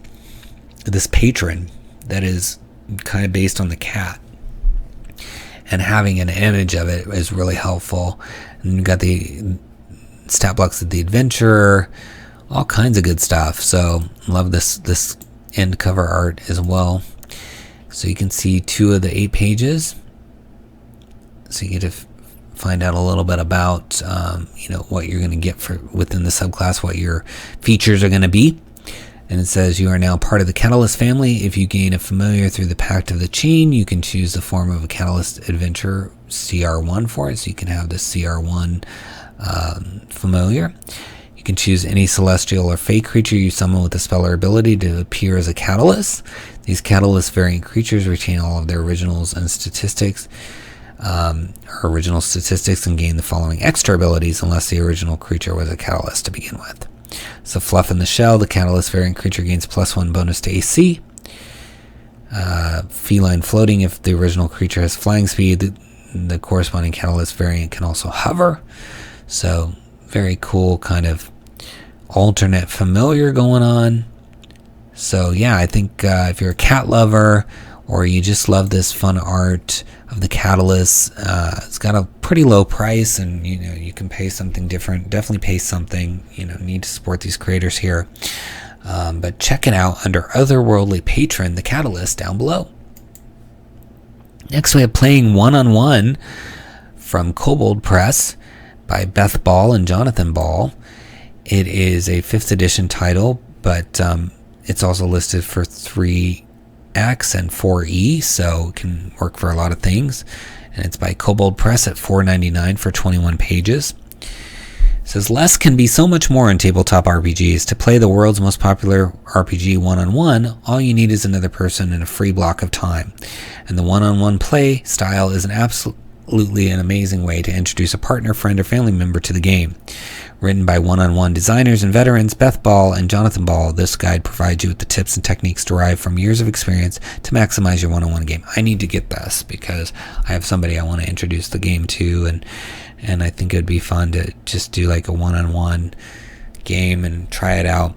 patron that is kind of based on the cat. And having an image of it is really helpful. And you've got the stat blocks of the adventurer, all kinds of good stuff. So love this end cover art as well. So you can see 2 of the 8 pages. So you get to find out a little bit about what you're going to get for within the subclass, what your features are going to be. And it says, you are now part of the Catalyst family. If you gain a familiar through the Pact of the Chain, you can choose the form of a Catalyst adventure CR1 for it. So you can have the CR1 familiar. You can choose any celestial or fey creature you summon with a spell or ability to appear as a Catalyst. These Catalyst variant creatures retain all of their originals and statistics, original statistics, and gain the following extra abilities unless the original creature was a Catalyst to begin with. So Fluff in the Shell, the Catalyst variant creature gains +1 bonus to AC. Feline Floating, if the original creature has flying speed, the corresponding Catalyst variant can also hover. So very cool kind of alternate familiar going on. So yeah, I think if you're a cat lover or you just love this fun art of the Catalyst. It's got a pretty low price, and you can pay something different. Definitely pay something. Need to support these creators here. But check it out under Otherworldly Patron, the Catalyst, down below. Next, we have Playing One-on-One from Kobold Press by Beth Ball and Jonathan Ball. It is a 5th edition title, but it's also listed for 3X and 4E, so it can work for a lot of things. And it's by Kobold Press at $4.99 for 21 pages. It says, less can be so much more in tabletop RPGs. To play the world's most popular RPG one-on-one, all you need is another person and a free block of time. And the one-on-one play style is absolutely an amazing way to introduce a partner, friend, or family member to the game. Written by one-on-one designers and veterans Beth Ball and Jonathan Ball, this guide provides you with the tips and techniques derived from years of experience to maximize your one-on-one game. I need to get this because I have somebody I want to introduce the game to, and I think it would be fun to just do like a one-on-one game and try it out.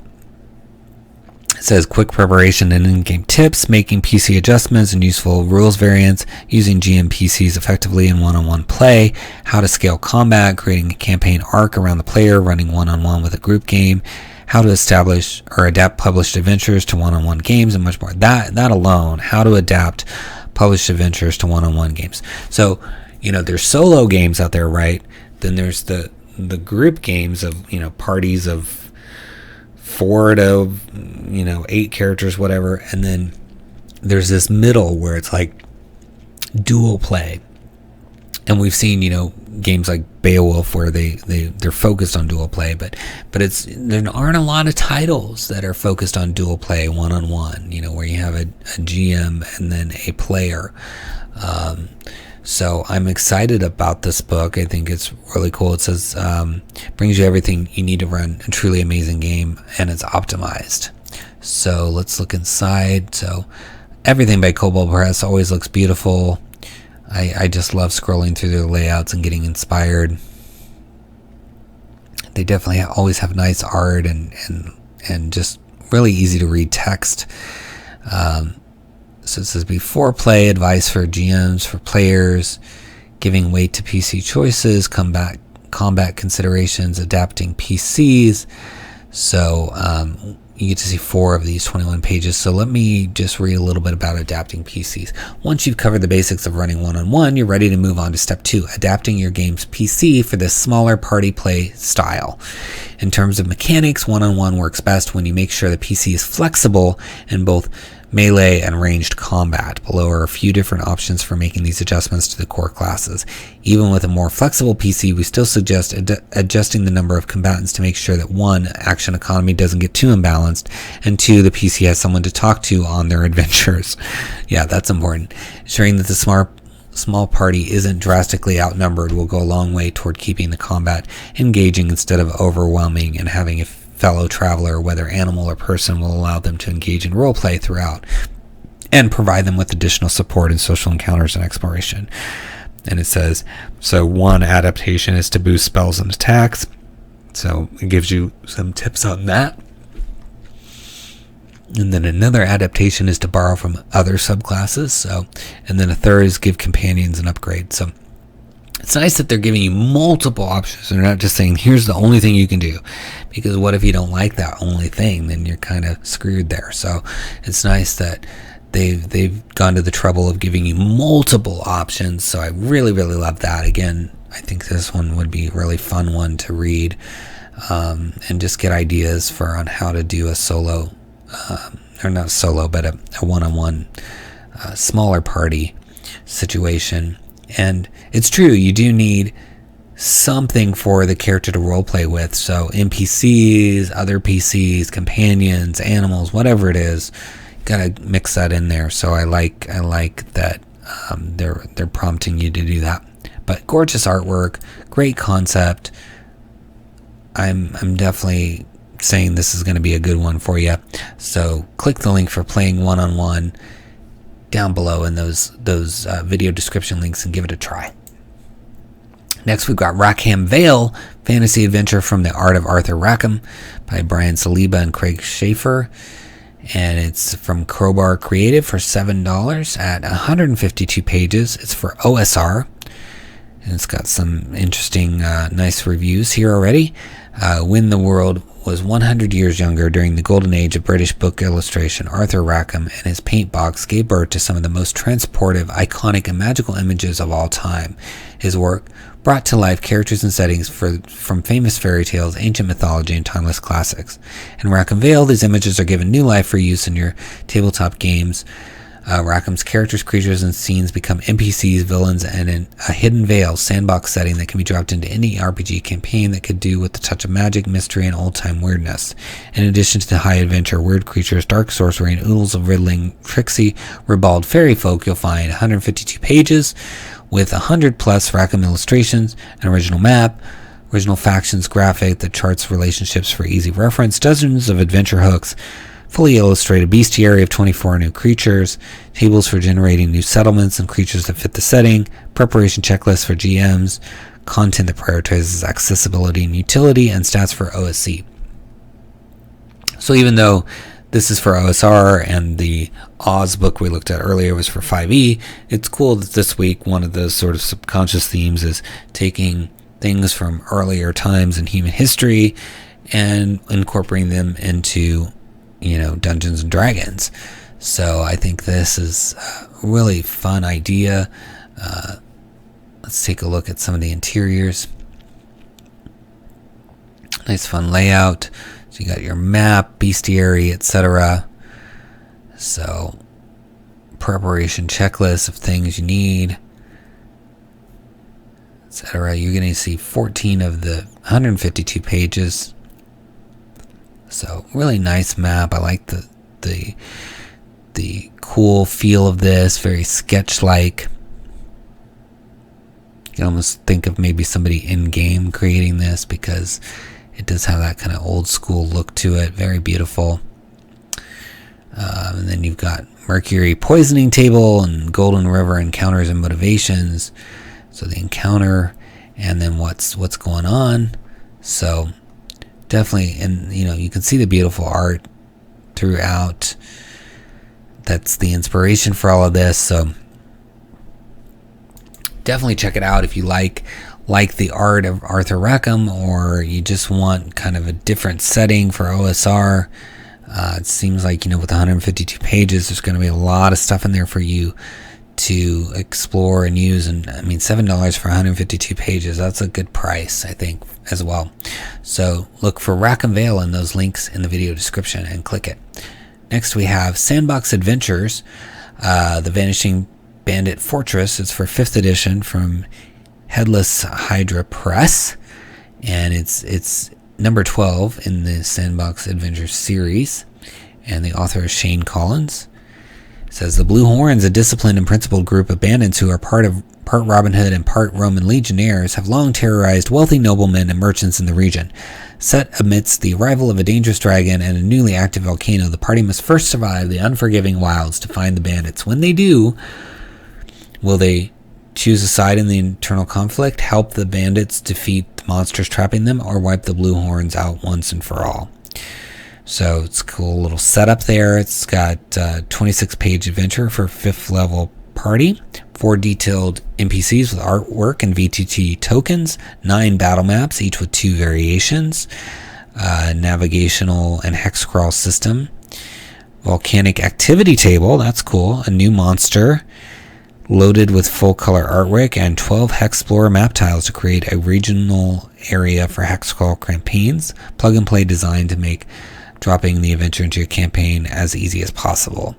It says quick preparation and in-game tips, making PC adjustments and useful rules variants, using GM PCs effectively in one-on-one play, how to scale combat, creating a campaign arc around the player, running one-on-one with a group game, how to establish or adapt published adventures to one-on-one games, and much more. That alone, how to adapt published adventures to one-on-one games. So, there's solo games out there, right? Then there's the group games of, parties of 4 to 8 characters, whatever, and then there's this middle where it's like dual play. And we've seen games like Beowulf where they're focused on dual play, but there aren't a lot of titles that are focused on dual play one-on-one, where you have a GM and then a player. So I'm excited about this book. I think it's really cool. It says, brings you everything you need to run a truly amazing game, and it's optimized. So let's look inside. So everything by Kobold Press always looks beautiful. I just love scrolling through their layouts and getting inspired. They definitely always have nice art and just really easy to read text. So it says before play, advice for GMs, for players, giving weight to PC choices, combat considerations, adapting PCs. So you get to see 4 of these 21 pages. So let me just read a little bit about adapting PCs. Once you've covered the basics of running one-on-one, you're ready to move on to step 2, adapting your game's PC for this smaller party play style. In terms of mechanics, one-on-one works best when you make sure the PC is flexible in both melee and ranged combat. Below are a few different options for making these adjustments to the core classes. Even with a more flexible PC, we still suggest adjusting the number of combatants to make sure that 1, action economy doesn't get too imbalanced, and 2, the PC has someone to talk to on their adventures. Yeah, that's important. Ensuring that the small party isn't drastically outnumbered will go a long way toward keeping the combat engaging instead of overwhelming, and having a fellow traveler, whether animal or person, will allow them to engage in roleplay throughout and provide them with additional support in social encounters and exploration. And it says, so 1 adaptation is to boost spells and attacks. So it gives you some tips on that. And then another adaptation is to borrow from other subclasses. And then a third is give companions an upgrade. So it's nice that they're giving you multiple options. They're not just saying, here's the only thing you can do. Because what if you don't like that only thing? Then you're kind of screwed there. So it's nice that they've gone to the trouble of giving you multiple options. So I really, really love that. Again, I think this one would be a really fun one to read, and just get ideas on how to do a solo, or not solo, but a one-on-one smaller party situation. And it's true, you do need something for the character to roleplay with. So NPCs, other PCs, companions, animals, whatever it is, gotta mix that in there. So I like that they're prompting you to do that. But gorgeous artwork, great concept. I'm definitely saying this is going to be a good one for you. So click the link for Playing One-on-One down below in those video description links and give it a try. Next, we've got Rackham Vale, fantasy adventure from the Art of Arthur Rackham by Brian Saliba and Craig Schaefer. and it's from Crowbar Creative for $7 at 152 pages. It's for OSR, and it's got some interesting, nice reviews here already. When the world was 100 years younger during the golden age of British book illustration, Arthur Rackham and his paint box gave birth to some of the most transportive, iconic, and magical images of all time. His work brought to life characters and settings from famous fairy tales, ancient mythology, and timeless classics. In Rackham Vale, these images are given new life for use in your tabletop games. Rackham's characters, creatures, and scenes become NPCs, villains, and in a hidden Vale sandbox setting that can be dropped into any RPG campaign that could do with a touch of magic, mystery, and old-time weirdness. In addition to the high adventure, weird creatures, dark sorcery, and oodles of riddling, tricksy, ribald fairy folk, you'll find 152 pages with 100 plus Rackham illustrations, an original map, original factions graphic that charts relationships for easy reference, dozens of adventure hooks, fully illustrated bestiary of 24 new creatures, tables for generating new settlements and creatures that fit the setting, preparation checklists for GMs, content that prioritizes accessibility and utility, and stats for OSC. So even though this is for OSR and the Oz book we looked at earlier was for 5e, it's cool that this week one of the sort of subconscious themes is taking things from earlier times in human history and incorporating them into Dungeons and Dragons. So I think this is a really fun idea. Let's take a look at some of the interiors. Nice fun layout. So you got your map, bestiary, etc. So preparation checklist of things you need, etc. You're going to see 14 of the 152 pages. So really nice map. I like the cool feel of this, very sketch-like. You can almost think of maybe somebody in-game creating this because it does have that kind of old school look to it. Very beautiful. And then you've got Mercury poisoning table and Golden River encounters and motivations. So the encounter and then what's going on. So definitely, and you can see the beautiful art throughout. That's the inspiration for all of this. So definitely check it out if you like the art of Arthur Rackham, or you just want kind of a different setting for OSR. It seems like with 152 pages, there's going to be a lot of stuff in there for you to explore and use. And I mean, $7 for 152 pages, that's a good price, I think, as well. So look for Rackham Vale in those links in the video description and click it. Next we have Sandbox Adventures, the Vanishing Bandit Fortress. It's for 5th edition from Headless Hydra Press, and it's number 12 in the Sandbox Adventures series, and the author is Shane Collins. It says the Blue Horns, a disciplined and principled group of bandits who are part Robin Hood and part Roman legionnaires, have long terrorized wealthy noblemen and merchants in the region. Set amidst the arrival of a dangerous dragon and a newly active volcano, the party must first survive the unforgiving wilds to find the bandits. When they do, will they choose a side in the internal conflict, help the bandits defeat the monsters trapping them, or wipe the Blue Horns out once and for all? So it's a cool little setup there. It's got a 26-page adventure for 5th level party, 4 detailed NPCs with artwork and VTT tokens, 9 battle maps, each with 2 variations, navigational and hex crawl system, volcanic activity table, that's cool, a new monster, loaded with full color artwork, and 12 Hexplorer map tiles to create a regional area for hex crawl campaigns, plug and play design to make dropping the adventure into your campaign as easy as possible.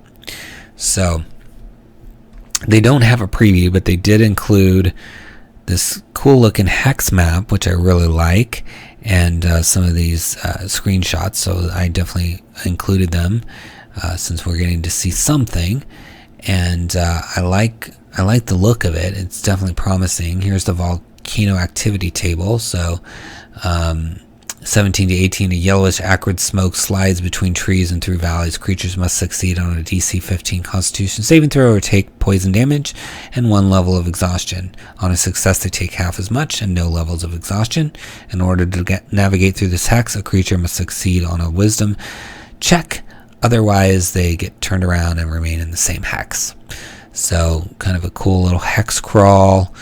So they don't have a preview, but they did include this cool looking hex map, which I really like, and some of these screenshots. So I definitely included them since we're getting to see something, and I like the look of it. It's definitely promising. Here's the volcano activity table. So 17 to 18, a yellowish acrid smoke slides between trees and through valleys. Creatures must succeed on a DC 15 Constitution saving throw or take poison damage and 1 level of exhaustion. On a success, they take half as much and no levels of exhaustion. In order to navigate through this hex, a creature must succeed on a wisdom check Otherwise, they get turned around and remain in the same hex. So kind of a cool little hex crawl.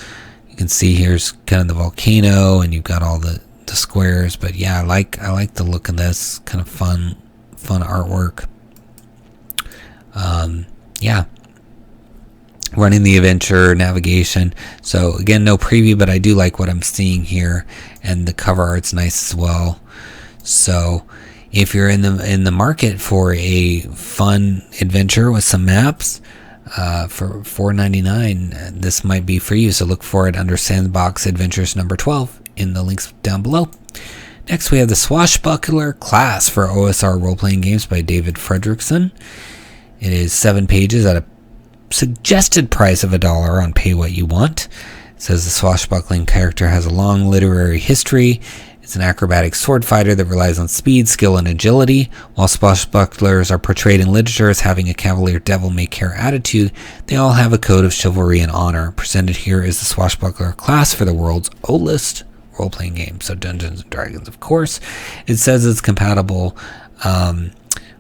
You can see here's kind of the volcano, and you've got all the squares. But yeah, I like the look of this. Kind of fun artwork. Yeah. Running the adventure, navigation. So again, no preview, but I do like what I'm seeing here, and the cover art's nice as well. So if you're in the market for a fun adventure with some maps, for $4.99, this might be for you. So look for it under Sandbox Adventures number 12 in the links down below. Next, we have the Swashbuckler Class for OSR role-playing games by David Fredrickson. It is 7 pages at a suggested price of $1 on Pay What You Want. It says the swashbuckling character has a long literary history. It's an acrobatic sword fighter that relies on speed, skill, and agility. While swashbucklers are portrayed in literature as having a cavalier devil-may-care attitude, they all have a code of chivalry and honor. Presented here is the Swashbuckler Class for the world's oldest role-playing game. So Dungeons & Dragons, of course. It says it's compatible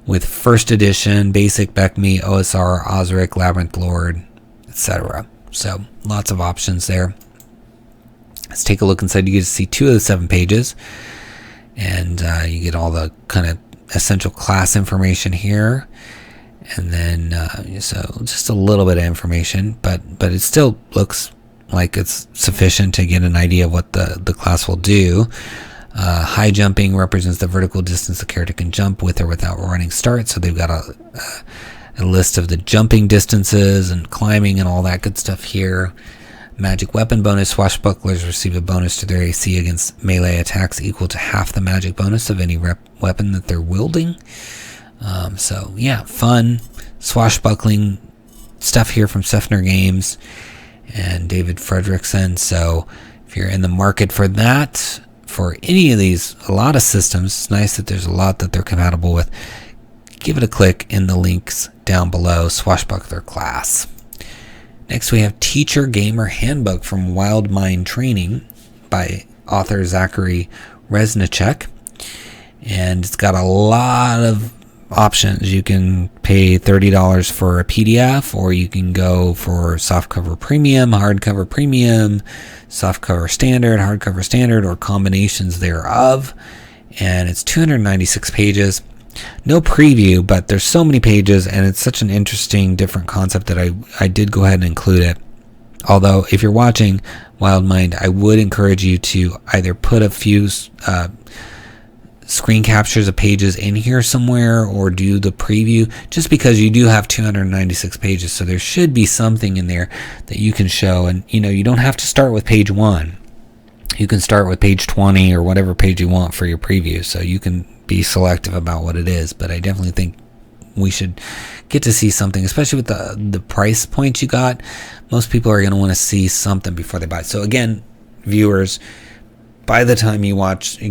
with First Edition, Basic, BECMI, OSR, Osric, Labyrinth Lord, etc. So lots of options there. Let's take a look inside. You get to see 2 of the 7 pages, and you get all the kind of essential class information here, and then so just a little bit of information, but it still looks like it's sufficient to get an idea of what the class will do. High jumping represents the vertical distance the character can jump with or without running start. So they've got a list of the jumping distances and climbing and all that good stuff here. Magic weapon bonus. Swashbucklers receive a bonus to their AC against melee attacks equal to half the magic bonus of any weapon that they're wielding. So yeah, fun swashbuckling stuff here from Sefner Games and David Fredrickson. So if you're in the market for that, for any of these, a lot of systems, it's nice that there's a lot that they're compatible with. Give it a click in the links down below. Swashbuckler Class. Next, we have Teacher Gamer Handbook from Wild Mind Training by author Zachary Resnicek. And it's got a lot of options. You can pay $30 for a PDF, or you can go for softcover premium, hardcover premium, softcover standard, hardcover standard, or combinations thereof. And it's 296 pages. No preview, but there's so many pages, and it's such an interesting, different concept that I did go ahead and include it. Although, if you're watching Wild Mind, I would encourage you to either put a few screen captures of pages in here somewhere, or do the preview, just because you do have 296 pages, so there should be something in there that you can show. And you don't have to start with page 1. You can start with page 20 or whatever page you want for your preview, so you can be selective about what it is. But I definitely think we should get to see something, especially with the price points you got. Most people are going to want to see something before they buy it. So again, viewers, by the time you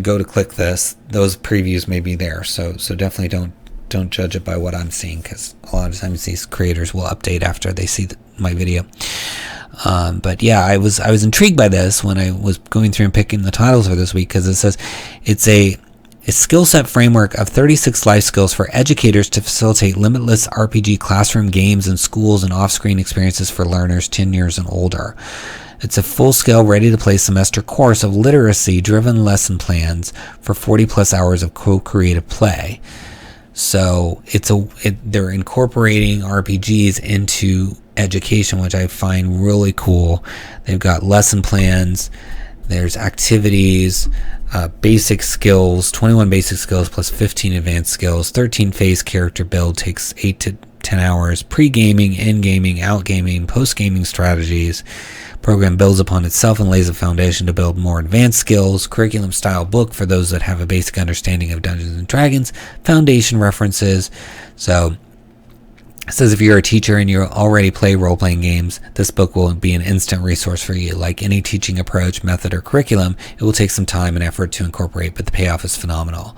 go to click this, those previews may be there. So definitely don't judge it by what I'm seeing, because a lot of times these creators will update after they see my video. But yeah, I was intrigued by this when I was going through and picking the titles for this week, because it says it's a skill set framework of 36 life skills for educators to facilitate limitless RPG classroom games in schools and off-screen experiences for learners 10 years and older. It's a full-scale, ready-to-play semester course of literacy-driven lesson plans for 40-plus hours of co-creative play. So they're incorporating RPGs into education, which I find really cool. They've got lesson plans, there's activities, basic skills, 21 basic skills plus 15 advanced skills, 13 phase character build, takes 8 to 10 hours, pre-gaming, in-gaming, out-gaming, post-gaming strategies. Program builds upon itself and lays a foundation to build more advanced skills. Curriculum style book for those that have a basic understanding of Dungeons and Dragons. Foundation references. So it says if you're a teacher and you already play role-playing games, this book will be an instant resource for you. Like any teaching approach, method, or curriculum, it will take some time and effort to incorporate, but the payoff is phenomenal.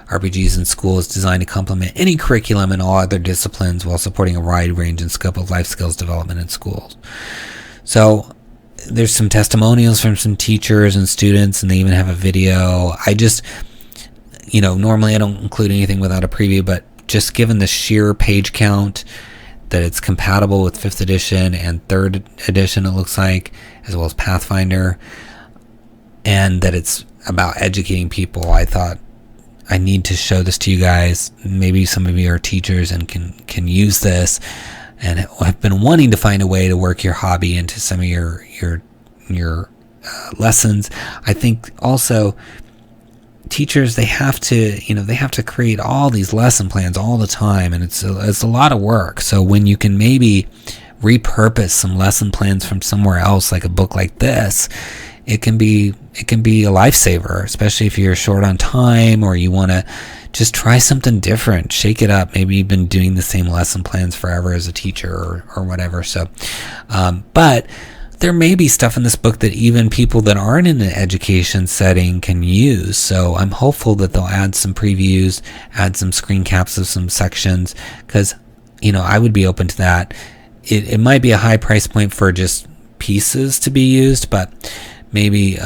RPGs in school is designed to complement any curriculum and all other disciplines while supporting a wide range and scope of life skills development in schools. So there's some testimonials from some teachers and students, and they even have a video. I just, normally I don't include anything without a preview, but just given the sheer page count, that it's compatible with 5th edition and 3rd edition, it looks like, as well as Pathfinder, and that it's about educating people. I thought I need to show this to you guys. Maybe some of you are teachers and can use this, and have been wanting to find a way to work your hobby into some of your lessons. I think also teachers, they have to create all these lesson plans all the time, and it's a lot of work. So when you can maybe repurpose some lesson plans from somewhere else, like a book like this, it can be a lifesaver, especially if you're short on time or you want to just try something different, shake it up. Maybe you've been doing the same lesson plans forever as a teacher or whatever. So, but there may be stuff in this book that even people that aren't in an education setting can use. So I'm hopeful that they'll add some previews, add some screen caps of some sections, because, I would be open to that. It might be a high price point for just pieces to be used, but maybe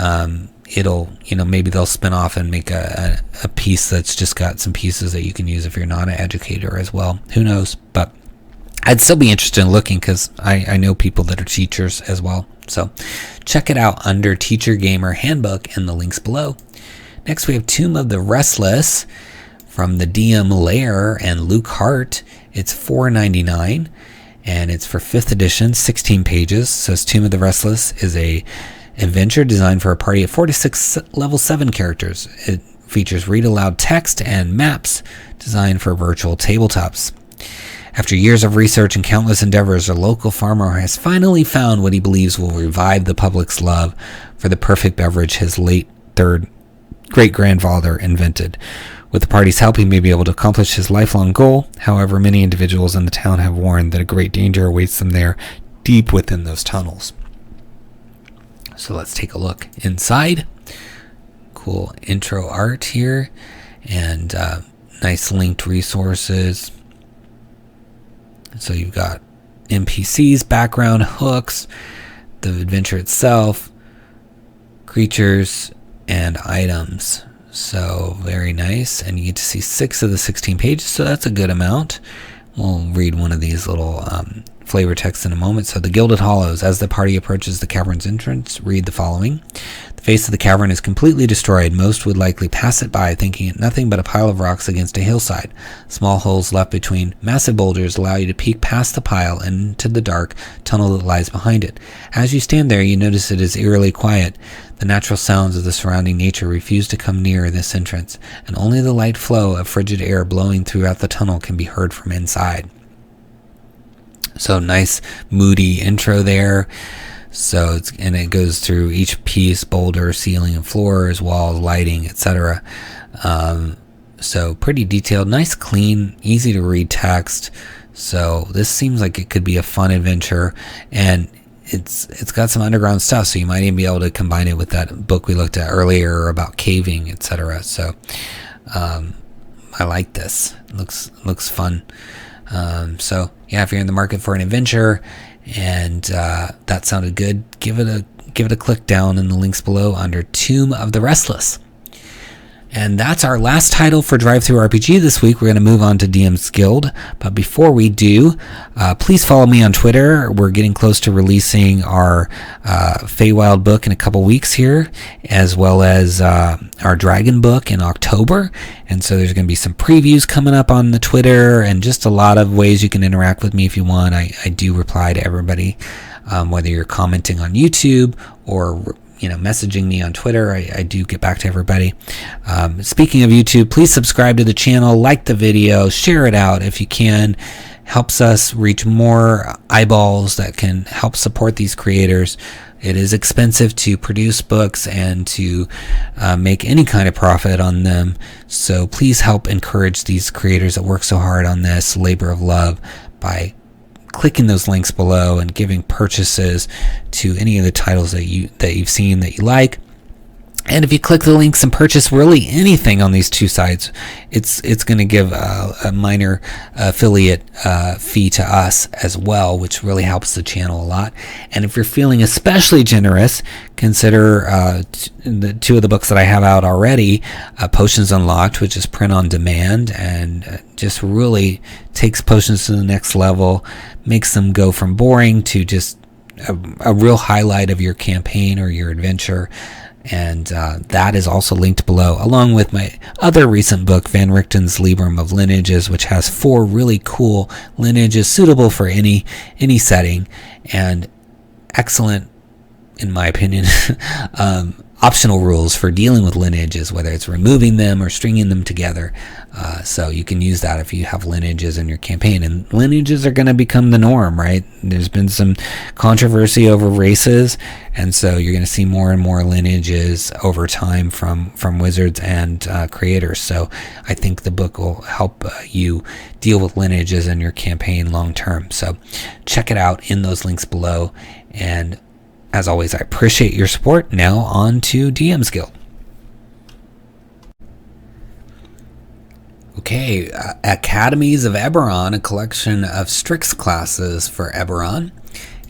maybe they'll spin off and make a piece that's just got some pieces that you can use if you're not an educator as well. Who knows? But I'd still be interested in looking, because I know people that are teachers as well. So check it out under Teacher Gamer Handbook in the links below. Next, we have Tomb of the Restless from the DM Lair and Luke Hart. It's $4.99, and it's for 5th edition, 16 pages. So Tomb of the Restless is a adventure designed for a party of 4 to 6 level 7 characters. It features read-aloud text and maps designed for virtual tabletops. After years of research and countless endeavors, a local farmer has finally found what he believes will revive the public's love for the perfect beverage his late third great-grandfather invented. With the party's help, he may be able to accomplish his lifelong goal. However, many individuals in the town have warned that a great danger awaits them there, deep within those tunnels. So let's take a look inside. Cool intro art here, and nice linked resources. So you've got NPCs, background, hooks, the adventure itself, creatures, and items. So very nice, and you get to see 6 of the 16 pages, so that's a good amount. We'll read one of these little flavor texts in a moment. So the Gilded Hollows. As the party approaches the cavern's entrance, read the following. The face of the cavern is completely destroyed. Most would likely pass it by, thinking it nothing but a pile of rocks against a hillside. Small holes left between massive boulders allow you to peek past the pile and into the dark tunnel that lies behind it. As you stand there, you notice it is eerily quiet. The natural sounds of the surrounding nature refuse to come near this entrance, and only the light flow of frigid air blowing throughout the tunnel can be heard from inside. So nice moody intro there. So it goes through each piece: boulder, ceiling and floors, walls, lighting, etc. So pretty detailed, nice, clean, easy to read text. So this seems like it could be a fun adventure, and it's got some underground stuff, so you might even be able to combine it with that book we looked at earlier about caving, etc. So I like this. Looks fun. So yeah, if you're in the market for an adventure and that sounded good, give it a click down in the links below under Tomb of the Restless. And that's our last title for DriveThruRPG this week. We're going to move on to DM's Guild. But before we do, please follow me on Twitter. We're getting close to releasing our Feywild book in a couple weeks here, as well as our Dragon book in October. And so there's going to be some previews coming up on the Twitter, and just a lot of ways you can interact with me if you want. I do reply to everybody, whether you're commenting on YouTube or messaging me on Twitter. I do get back to everybody. Speaking of YouTube, please subscribe to the channel, like the video, share it out if you can. Helps us reach more eyeballs that can help support these creators. It is expensive to produce books and to make any kind of profit on them. So please help encourage these creators that work so hard on this labor of love by clicking those links below and giving purchases to any of the titles that you've seen that you like. And if you click the links and purchase really anything on these two sites, it's going to give a minor affiliate fee to us as well, which really helps the channel a lot. And if you're feeling especially generous, consider the two of the books that I have out already, Potions Unlocked, which is print on demand, and just really takes potions to the next level, makes them go from boring to just a real highlight of your campaign or your adventure. And that is also linked below, along with my other recent book, Van Richten's Librum of Lineages, which has 4 really cool lineages suitable for any setting, and excellent, in my opinion, optional rules for dealing with lineages, whether it's removing them or stringing them together. So you can use that if you have lineages in your campaign. And lineages are going to become the norm, right? There's been some controversy over races, and so you're going to see more and more lineages over time from wizards and creators. So I think the book will help you deal with lineages in your campaign long term. So check it out in those links below. And as always, I appreciate your support. Now on to DM's Guild. Okay, Academies of Eberron, a collection of Strix classes for Eberron,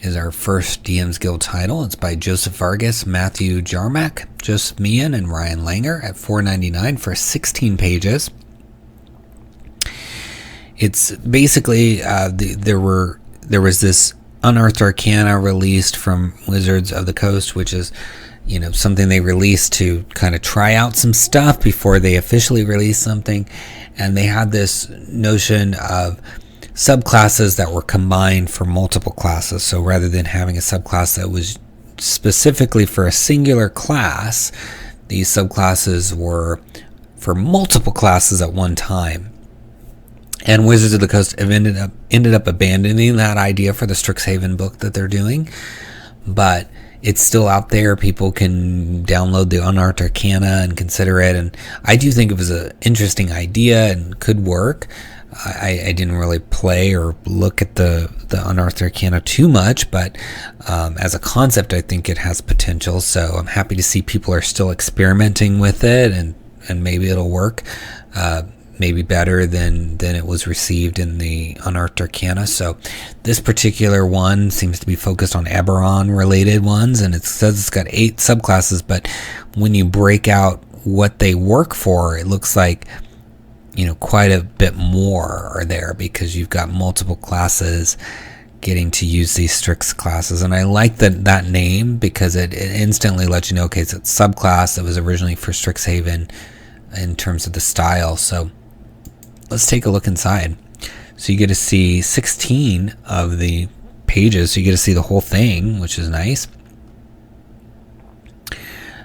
is our first DM's Guild title. It's by Joseph Vargas, Matthew Jarmack, Joseph Meehan, and Ryan Langer at $4.99 for 16 pages. It's basically there was this Unearthed Arcana released from Wizards of the Coast, which is, you know, something they released to kind of try out some stuff before they officially release something. And they had this notion of subclasses that were combined for multiple classes. So rather than having a subclass that was specifically for a singular class, these subclasses were for multiple classes at one time. And Wizards of the Coast have ended up abandoning that idea for the Strixhaven book that they're doing, but it's still out there. People can download the Unearthed Arcana and consider it, and I do think it was an interesting idea and could work. I didn't really play or look at the Unearthed Arcana too much, but as a concept, I think it has potential. So I'm happy to see people are still experimenting with it, and maybe it'll work. Maybe better than it was received in the Unearthed Arcana. So this particular one seems to be focused on Eberron related ones, and it says it's got 8 subclasses, but when you break out what they work for, it looks like, you know, quite a bit more are there, because you've got multiple classes getting to use these Strix classes. And I like that name, because it instantly lets you know, okay, it's a subclass that was originally for Strixhaven in terms of the style. So let's take a look inside. So you get to see 16 of the pages, so you get to see the whole thing, which is nice.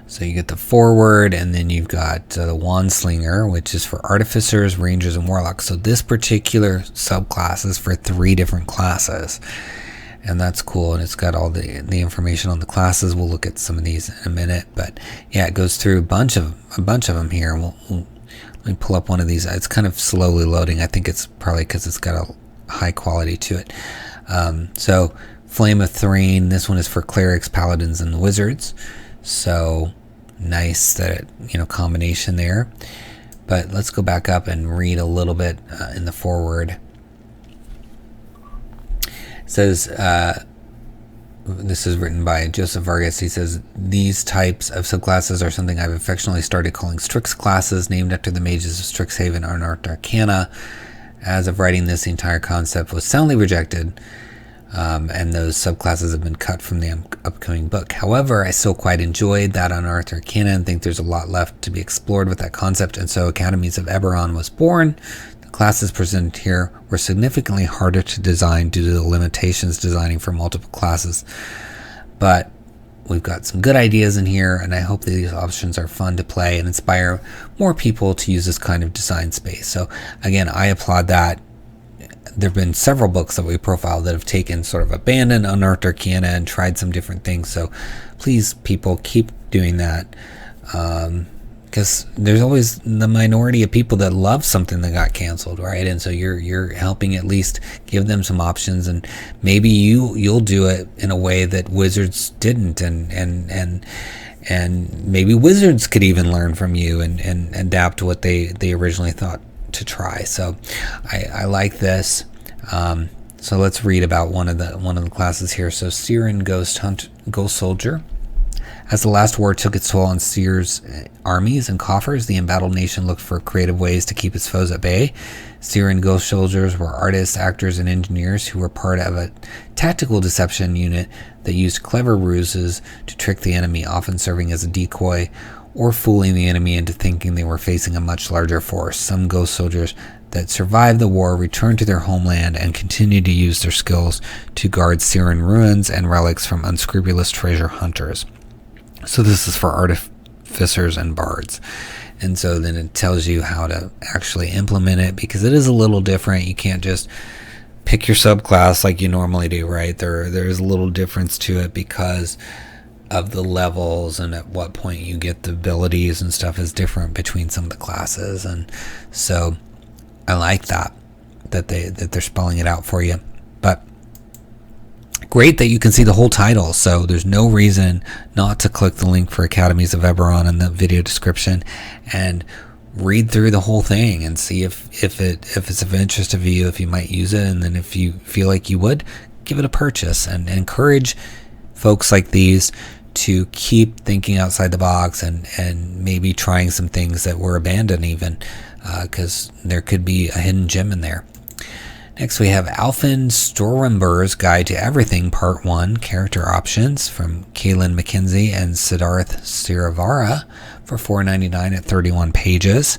So you get the foreword, and then you've got the Wandslinger, which is for artificers, rangers, and warlocks. So this particular subclass is for 3 different classes, and that's cool. And it's got all the information on the classes. We'll look at some of these in a minute, but yeah, it goes through a bunch of them here. Let me pull up one of these. It's kind of slowly loading. I think it's probably because it's got a high quality to it. So Flame of Thrain, this one is for clerics, paladins, and wizards. So nice that combination there. But let's go back up and read a little bit in the foreword. It says, this is written by Joseph Vargas. He says, these types of subclasses are something I've affectionately started calling Strix classes, named after the mages of Strixhaven Unearthed Arcana. As of writing this, the entire concept was soundly rejected, and those subclasses have been cut from the upcoming book. However, I still quite enjoyed that Unearthed Arcana and think there's a lot left to be explored with that concept, and so Academies of Eberron was born. Classes presented here were significantly harder to design due to the limitations designing for multiple classes, but we've got some good ideas in here, and I hope that these options are fun to play and inspire more people to use this kind of design space. So again, I applaud that. There have been several books that we profiled that have taken sort of abandoned Unearthed Arcana and tried some different things, so please, people, keep doing that. Because there's always the minority of people that love something that got canceled, right? And so you're helping at least give them some options, and maybe you'll do it in a way that Wizards didn't, and and maybe wizards could even learn from you and adapt what they originally thought to try. So I like this. So let's read about one of the classes here. So Scion Ghost Soldier. As the last war took its toll on Seer's armies and coffers, the embattled nation looked for creative ways to keep its foes at bay. Scion Ghost Soldiers were artists, actors, and engineers who were part of a tactical deception unit that used clever ruses to trick the enemy, often serving as a decoy or fooling the enemy into thinking they were facing a much larger force. Some Ghost Soldiers that survived the war returned to their homeland and continued to use their skills to guard Scion ruins and relics from unscrupulous treasure hunters. So this is for artificers and bards. And so then it tells you how to actually implement it, because it is a little different. You can't just pick your subclass like you normally do, right? There's a little difference to it because of the levels, and at what point you get the abilities and stuff is different between some of the classes. And so I like that they're spelling it out for you. But great that you can see the whole title, so there's no reason not to click the link for Academies of Eberron in the video description and read through the whole thing and see if it's of interest to you, if you might use it, and then if you feel like you would, give it a purchase, and encourage folks like these to keep thinking outside the box and maybe trying some things that were abandoned even, because there could be a hidden gem in there. Next we have Alphin Storumbur's Guide to Everything, Part 1, Character Options, from Kaylin McKenzie and Siddharth Siravara for $4.99 at 31 pages.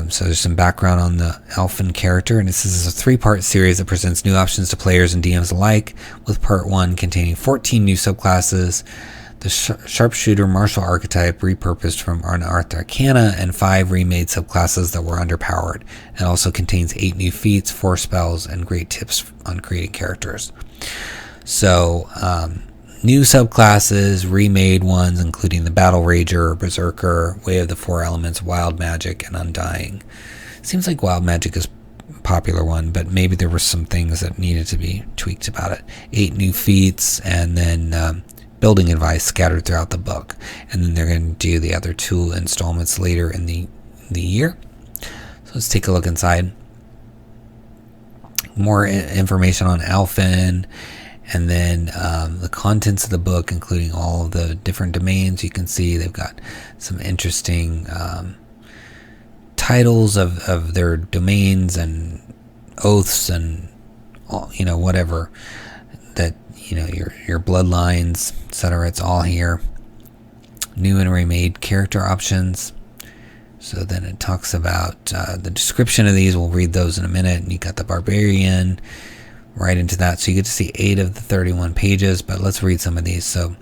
So there's some background on the Alphin character, and this is a 3-part series that presents new options to players and DMs alike, with Part 1 containing 14 new subclasses, the sharpshooter martial archetype repurposed from Unearthed Arcana, and 5 remade subclasses that were underpowered. It also contains 8 new feats, 4 spells, and great tips on creating characters. So new subclasses, remade ones, including the Battle Rager, Berserker, Way of the Four Elements, Wild Magic, and Undying. Seems like Wild Magic is a popular one, but maybe there were some things that needed to be tweaked about it. 8 new feats, and then building advice scattered throughout the book. And then they're going to do the other 2 installments later in the year. So let's take a look inside. More information on Alphin, and then the contents of the book, including all of the different domains. You can see they've got some interesting titles of their domains and oaths and whatever that your bloodlines, etc. It's all here. New and remade character options. So then it talks about the description of these. We'll read those in a minute. And you got the barbarian right into that. So you get to see 8 of the 31 pages, but let's read some of these. So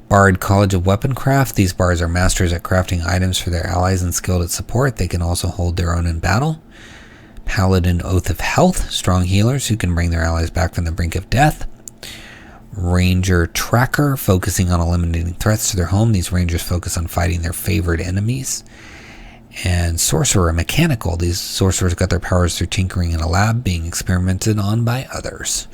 Bard College of Weaponcraft. These bards are masters at crafting items for their allies and skilled at support. They can also hold their own in battle. Paladin Oath of Health. Strong healers who can bring their allies back from the brink of death. Ranger Tracker, focusing on eliminating threats to their home. These rangers focus on fighting their favorite enemies. And Sorcerer Mechanical. These sorcerers got their powers through tinkering in a lab, being experimented on by others.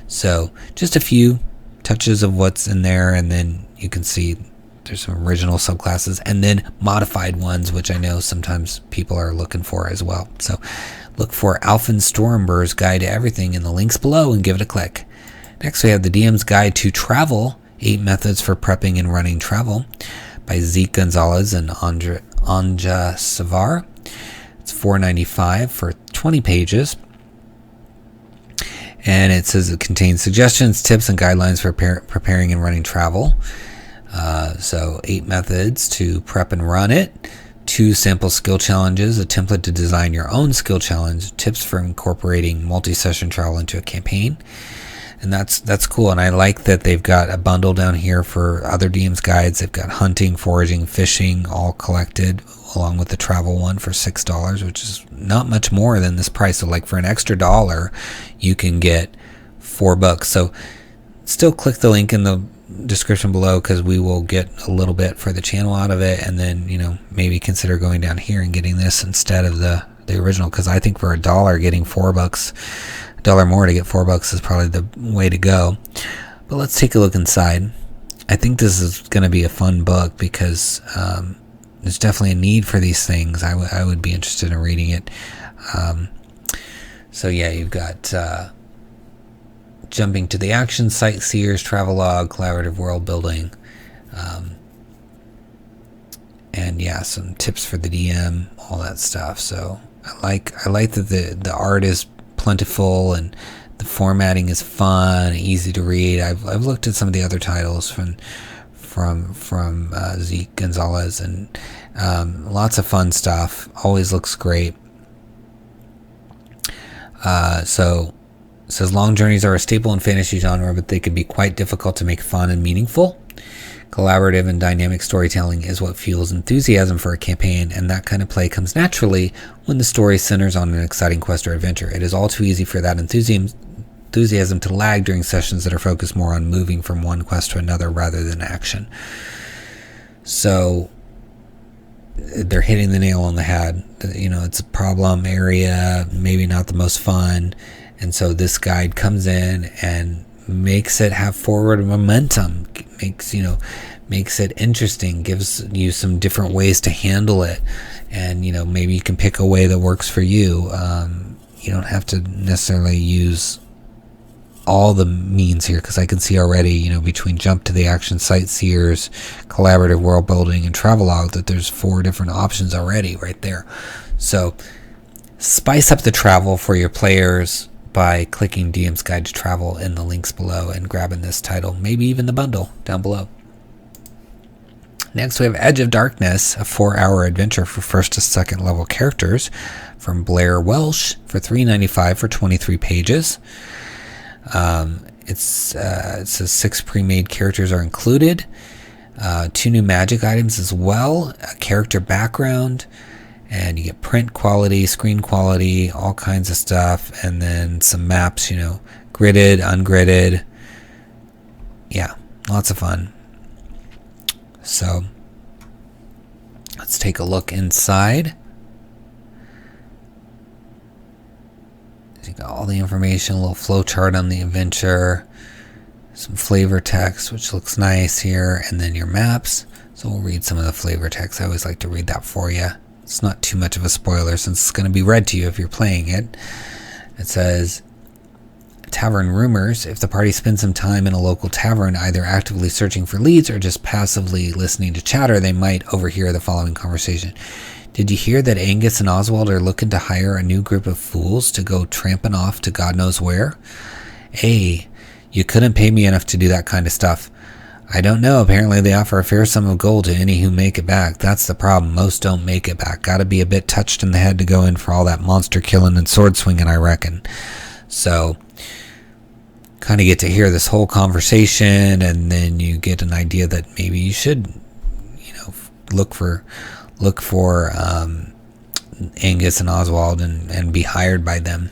So just a few touches of what's in there, and then you can see there's some original subclasses and then modified ones, which I know sometimes people are looking for as well. So look for Alphin Storumbur's Guide to Everything in the links below and give it a click. Next we have the DM's Guide to Travel, 8 Methods for Prepping and Running Travel, by Zeke Gonzalez and Anja Savar. It's $4.95 for 20 pages. And it says it contains suggestions, tips, and guidelines for preparing and running travel. So 8 methods to prep and run it. 2 sample skill challenges, a template to design your own skill challenge, tips for incorporating multi-session travel into a campaign. And that's cool, and I like that they've got a bundle down here for other DM's guides. They've got hunting, foraging, fishing, all collected, along with the travel one for $6, which is not much more than this price. So like for an extra $1, you can get 4 books. So still click the link in the description below, because we will get a little bit for the channel out of it, and then maybe consider going down here and getting this instead of the original, because I think for $1 getting 4 bucks, $1 more to get 4 bucks is probably the way to go. But let's take a look inside. I think this is going to be a fun book because there's definitely a need for these things. I would be interested in reading it. So yeah, you've got jumping to the action, sightseers, travelogue, collaborative world building, and yeah, some tips for the DM, all that stuff. So I like that the art is plentiful and the formatting is fun, easy to read. I've looked at some of the other titles from 𝙁𝙤 Gonzalez, and lots of fun stuff. Always looks great. So it says long journeys are a staple in fantasy genre, but they can be quite difficult to make fun and meaningful. Collaborative and dynamic storytelling is what fuels enthusiasm for a campaign, and that kind of play comes naturally when the story centers on an exciting quest or adventure. It is all too easy for that enthusiasm to lag during sessions that are focused more on moving from one quest to another rather than action. So they're hitting the nail on the head. You know, it's a problem area, maybe not the most fun, and so this guide comes in and makes it have forward momentum, makes it interesting, gives you some different ways to handle it, and maybe you can pick a way that works for you. You don't have to necessarily use all the means here, because I can see already, between jump to the action, sightseers, collaborative world building, and travelogue, that there's 4 different options already right there. So spice up the travel for your players by clicking DM's Guide to Travel in the links below and grabbing this title, maybe even the bundle down below. Next we have Edge of Darkness, a 4-hour adventure for 1st to 2nd level characters from Blair Welsh for $3.95 for 23 pages. It says 6 pre-made characters are included, 2 new magic items as well, a character background, and you get print quality, screen quality, all kinds of stuff, and then some maps, gridded, ungridded. Yeah, lots of fun. So let's take a look inside. You got all the information, a little flow chart on the adventure, some flavor text, which looks nice here, and then your maps. So we'll read some of the flavor text. I always like to read that for you. It's not too much of a spoiler since it's going to be read to you if you're playing it. It says, Tavern Rumors. If the party spends some time in a local tavern, either actively searching for leads or just passively listening to chatter, they might overhear the following conversation. Did you hear that Angus and Oswald are looking to hire a new group of fools to go tramping off to God knows where? Hey, you couldn't pay me enough to do that kind of stuff. I don't know. Apparently they offer a fair sum of gold to any who make it back. That's the problem. Most don't make it back. Gotta be a bit touched in the head to go in for all that monster killing and sword swinging, I reckon. So, kind of get to hear this whole conversation, and then you get an idea that maybe you should, look for Angus and Oswald and be hired by them.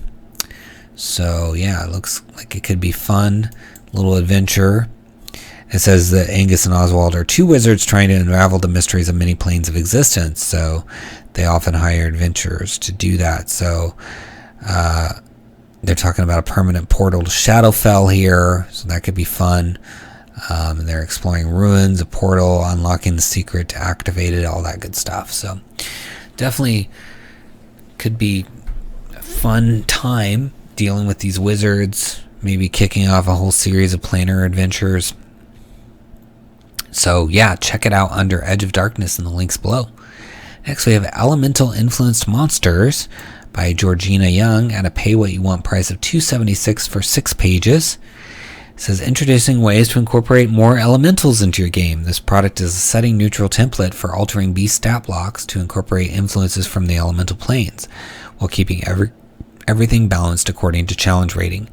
So yeah, it looks like it could be fun, little adventure. It says that Angus and Oswald are 2 wizards trying to unravel the mysteries of many planes of existence, so they often hire adventurers to do that. So they're talking about a permanent portal to Shadowfell here, so that could be fun. And they're exploring ruins, a portal, unlocking the secret to activate it, all that good stuff. So definitely could be a fun time dealing with these wizards, maybe kicking off a whole series of planar adventures. So yeah, check it out under Edge of Darkness in the links below. Next we have Elemental Influenced Monsters by Georgina Young at a pay what you want price of $2.76 for 6 pages. It says, introducing ways to incorporate more elementals into your game. This product is a setting neutral template for altering beast stat blocks to incorporate influences from the elemental planes, while keeping everything balanced according to challenge rating.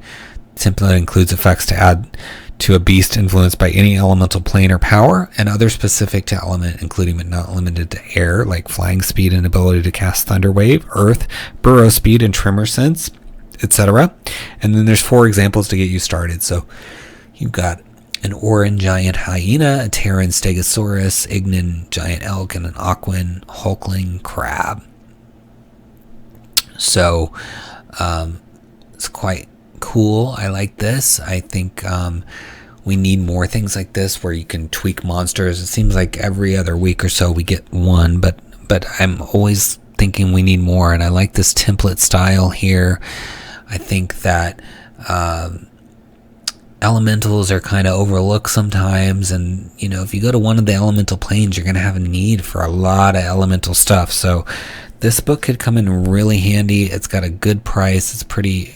The template includes effects to add to a beast influenced by any elemental plane or power, and others specific to element, including but not limited to air, like flying speed and ability to cast Thunder Wave, earth, burrow speed, and tremor sense, etc. And then there's 4 examples to get you started. So you've got an Orin giant hyena, a Terran stegosaurus, Ignan giant elk, and an Aquan hulkling crab. So it's quite cool. I like this. I think we need more things like this where you can tweak monsters. It seems like every other week or so we get one, but I'm always thinking we need more, and I like this template style here. I think that elementals are kind of overlooked sometimes, and if you go to one of the elemental planes, you're going to have a need for a lot of elemental stuff. So this book could come in really handy. It's got a good price. It's pretty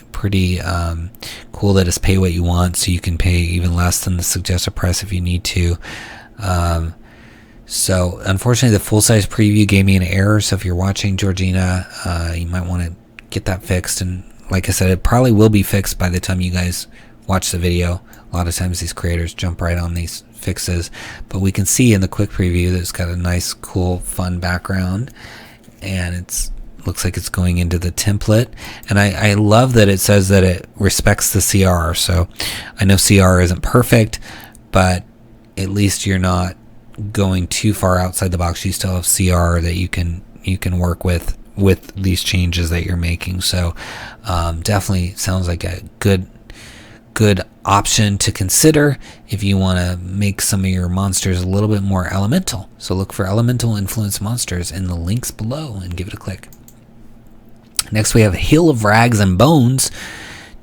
cool that it's pay what you want, so you can pay even less than the suggested price if you need to. So unfortunately the full-size preview gave me an error, so if you're watching, Georgina, you might want to get that fixed. And like I said, it probably will be fixed by the time you guys watch the video. A lot of times these creators jump right on these fixes, but we can see in the quick preview that it's got a nice, cool, fun background, and it's looks like it's going into the template. And I love that it says that it respects the CR. So I know CR isn't perfect, but at least you're not going too far outside the box. You still have CR that you can work with these changes that you're making. So definitely sounds like a good option to consider if you want to make some of your monsters a little bit more elemental. So look for elemental influence monsters in the links below and give it a click. Next we have Hill of Rags and Bones.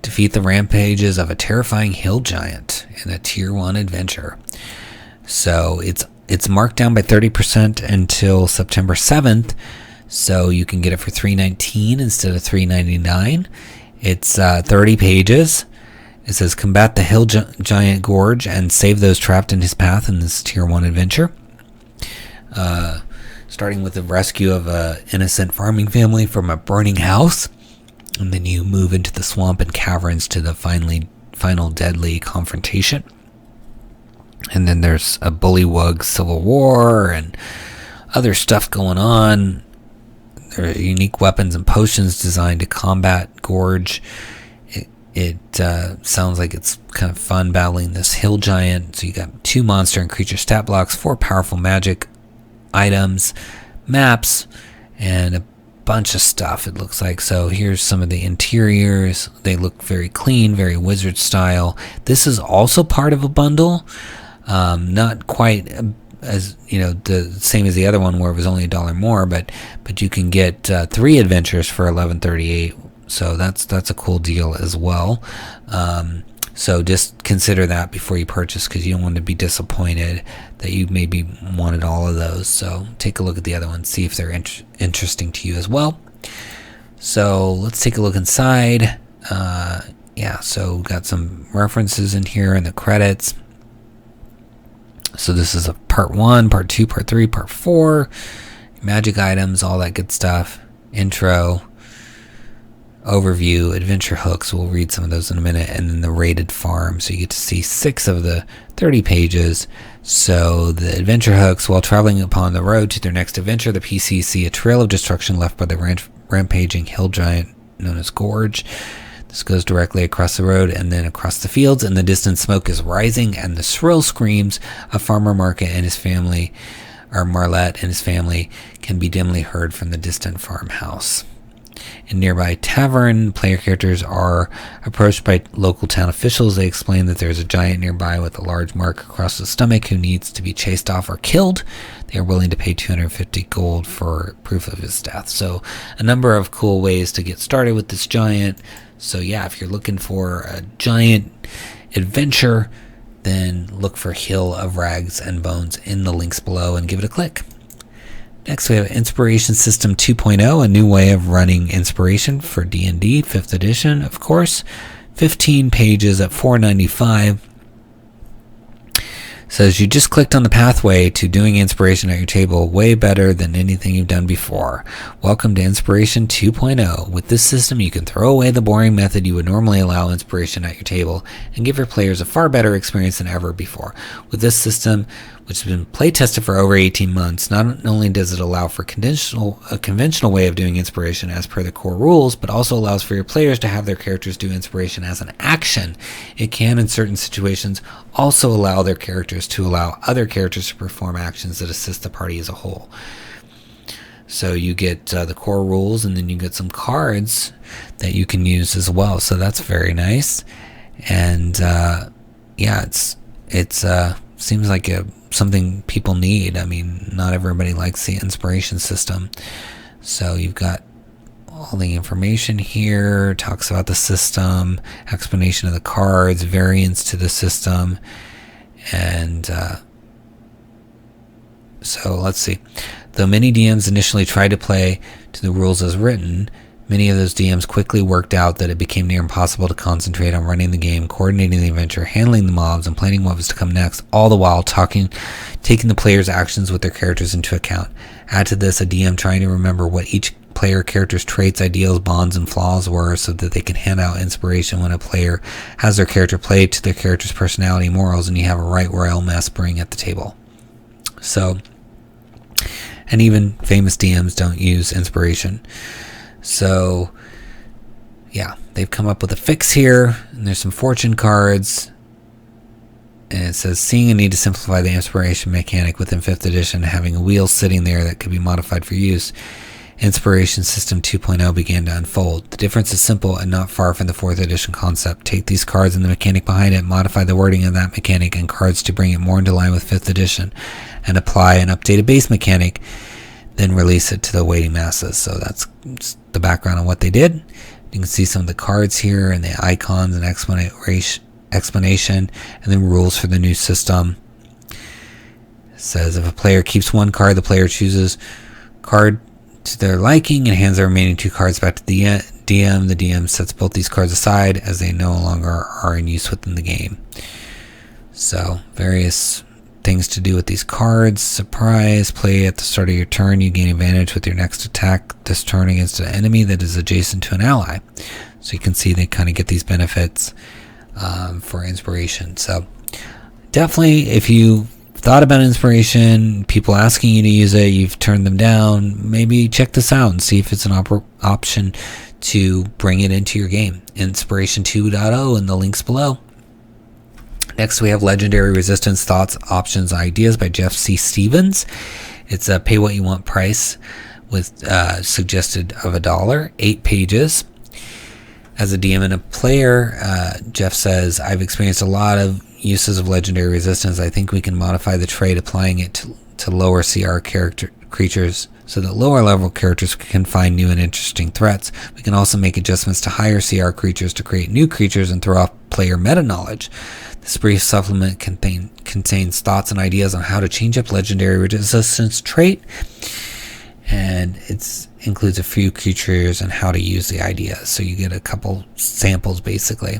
Defeat the rampages of a terrifying hill giant in a tier 1 adventure. So it's marked down by 30% until September 7th. So you can get it for $3.19 instead of $3.99. It's 30 pages. It says combat the hill giant gorge and save those trapped in his path in this tier 1 adventure. Starting with the rescue of an innocent farming family from a burning house. And then you move into the swamp and caverns to the final deadly confrontation. And then there's a bullywug civil war and other stuff going on. There are unique weapons and potions designed to combat gorge. It sounds like it's kind of fun battling this hill giant. So you got 2 monster and creature stat blocks, 4 powerful magic items, maps, and a bunch of stuff, it looks like. So here's some of the interiors. They look very clean, very wizard style. This is also part of a bundle. Not quite as the same as the other one where it was only $1 more, but you can get 3 adventures for $11.38. So that's a cool deal as well. So just consider that before you purchase, because you don't want to be disappointed that you maybe wanted all of those. So take a look at the other ones, see if they're interesting to you as well. So let's take a look inside. So we've got some references in here in the credits. So this is a part 1, part 2, part 3, part 4. Magic items, all that good stuff. Intro. Overview, adventure hooks, we'll read some of those in a minute, and then the rated farm. So you get to see 6 of the 30 pages. So the adventure hooks: while traveling upon the road to their next adventure, the PCs see a trail of destruction left by the rampaging hill giant known as Gorge. This goes directly across the road and then across the fields. In the distance, smoke is rising, and the shrill screams of Farmer Market and his family, or Marlette and his family, can be dimly heard from the distant farmhouse. In nearby tavern, player characters are approached by local town officials. They explain that there's a giant nearby with a large mark across the stomach who needs to be chased off or killed. They are willing to pay 250 gold for proof of his death. So a number of cool ways to get started with this giant. So yeah, if you're looking for a giant adventure, then look for Hill of Rags and Bones in the links below and give it a click. Next, we have Inspiration System 2.0, a new way of running inspiration for D&D, 5th edition, of course. 15 pages at $4.95. Says you just clicked on the pathway to doing inspiration at your table, way better than anything you've done before. Welcome to Inspiration 2.0. With this system, you can throw away the boring method you would normally allow inspiration at your table and give your players a far better experience than ever before. With this system, which has been play tested for over 18 months, not only does it allow for a conventional way of doing inspiration as per the core rules, but also allows for your players to have their characters do inspiration as an action. It can, in certain situations, also allow their characters to allow other characters to perform actions that assist the party as a whole. So you get the core rules, and then you get some cards that you can use as well. So that's very nice. And it's seems like something people need. I mean, not everybody likes the inspiration system. So you've got all the information here, talks about the system, explanation of the cards, variants to the system, and so let's see. Though many DMs initially tried to play to the rules as written, many of those DMs quickly worked out that it became near impossible to concentrate on running the game, coordinating the adventure, handling the mobs, and planning what was to come next, all the while taking the players' actions with their characters into account. Add to this a DM trying to remember what each player character's traits, ideals, bonds, and flaws were so that they can hand out inspiration when a player has their character play to their character's personality and morals, and you have a right royal mess brewing at the table. So, and even famous DMs don't use inspiration. So, yeah, they've come up with a fix here, and there's some fortune cards, and it says, seeing a need to simplify the inspiration mechanic within 5th edition, having a wheel sitting there that could be modified for use, Inspiration System 2.0 began to unfold. The difference is simple and not far from the 4th edition concept. Take these cards and the mechanic behind it, modify the wording of that mechanic and cards to bring it more into line with 5th edition, and apply an updated base mechanic, then release it to the waiting masses. So that's the background on what they did. You can see some of the cards here and the icons and explanation, and then rules for the new system. It says if a player keeps one card, the player chooses card to their liking and hands the remaining 2 cards back to the DM. The DM sets both these cards aside as they no longer are in use within the game. So, various things to do with these cards. Surprise, play at the start of your turn. You gain advantage with your next attack this turn against an enemy that is adjacent to an ally. So you can see they kind of get these benefits for inspiration. So, definitely, if you thought about inspiration, people asking you to use it, you've turned them down, maybe check this out and see if it's an option to bring it into your game. Inspiration 2.0 in the links below. Next we have Legendary Resistance Thoughts, Options, Ideas by Jeff C. Stevens. It's a pay what you want price with suggested of $1, 8 pages. As a DM and a player, Jeff says, I've experienced a lot of uses of legendary resistance. I think we can modify the trait, applying it to lower CR creatures so that lower level characters can find new and interesting threats. We can also make adjustments to higher CR creatures to create new creatures and throw off player meta knowledge. This brief supplement contains thoughts and ideas on how to change up legendary resistance trait, and it includes a few creatures and how to use the ideas. So you get a couple samples basically.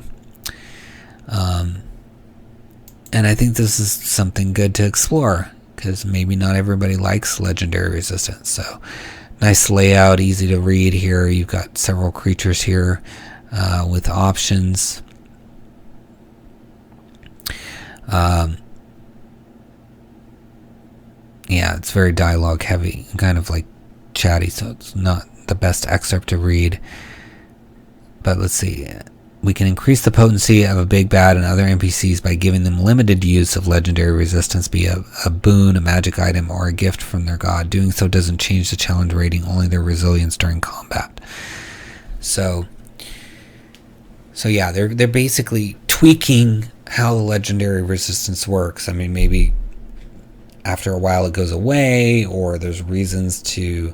And I think this is something good to explore because maybe not everybody likes legendary resistance. So nice layout, easy to read here. You've got several creatures here with options. Yeah, it's very dialogue heavy, kind of like chatty, so it's not the best excerpt to read. But let's see. We can increase the potency of a big bad and other NPCs by giving them limited use of legendary resistance, be it a boon, a magic item, or a gift from their god. Doing so doesn't change the challenge rating, only their resilience during combat. So yeah, they're basically tweaking how the legendary resistance works. I mean, maybe after a while it goes away, or there's reasons to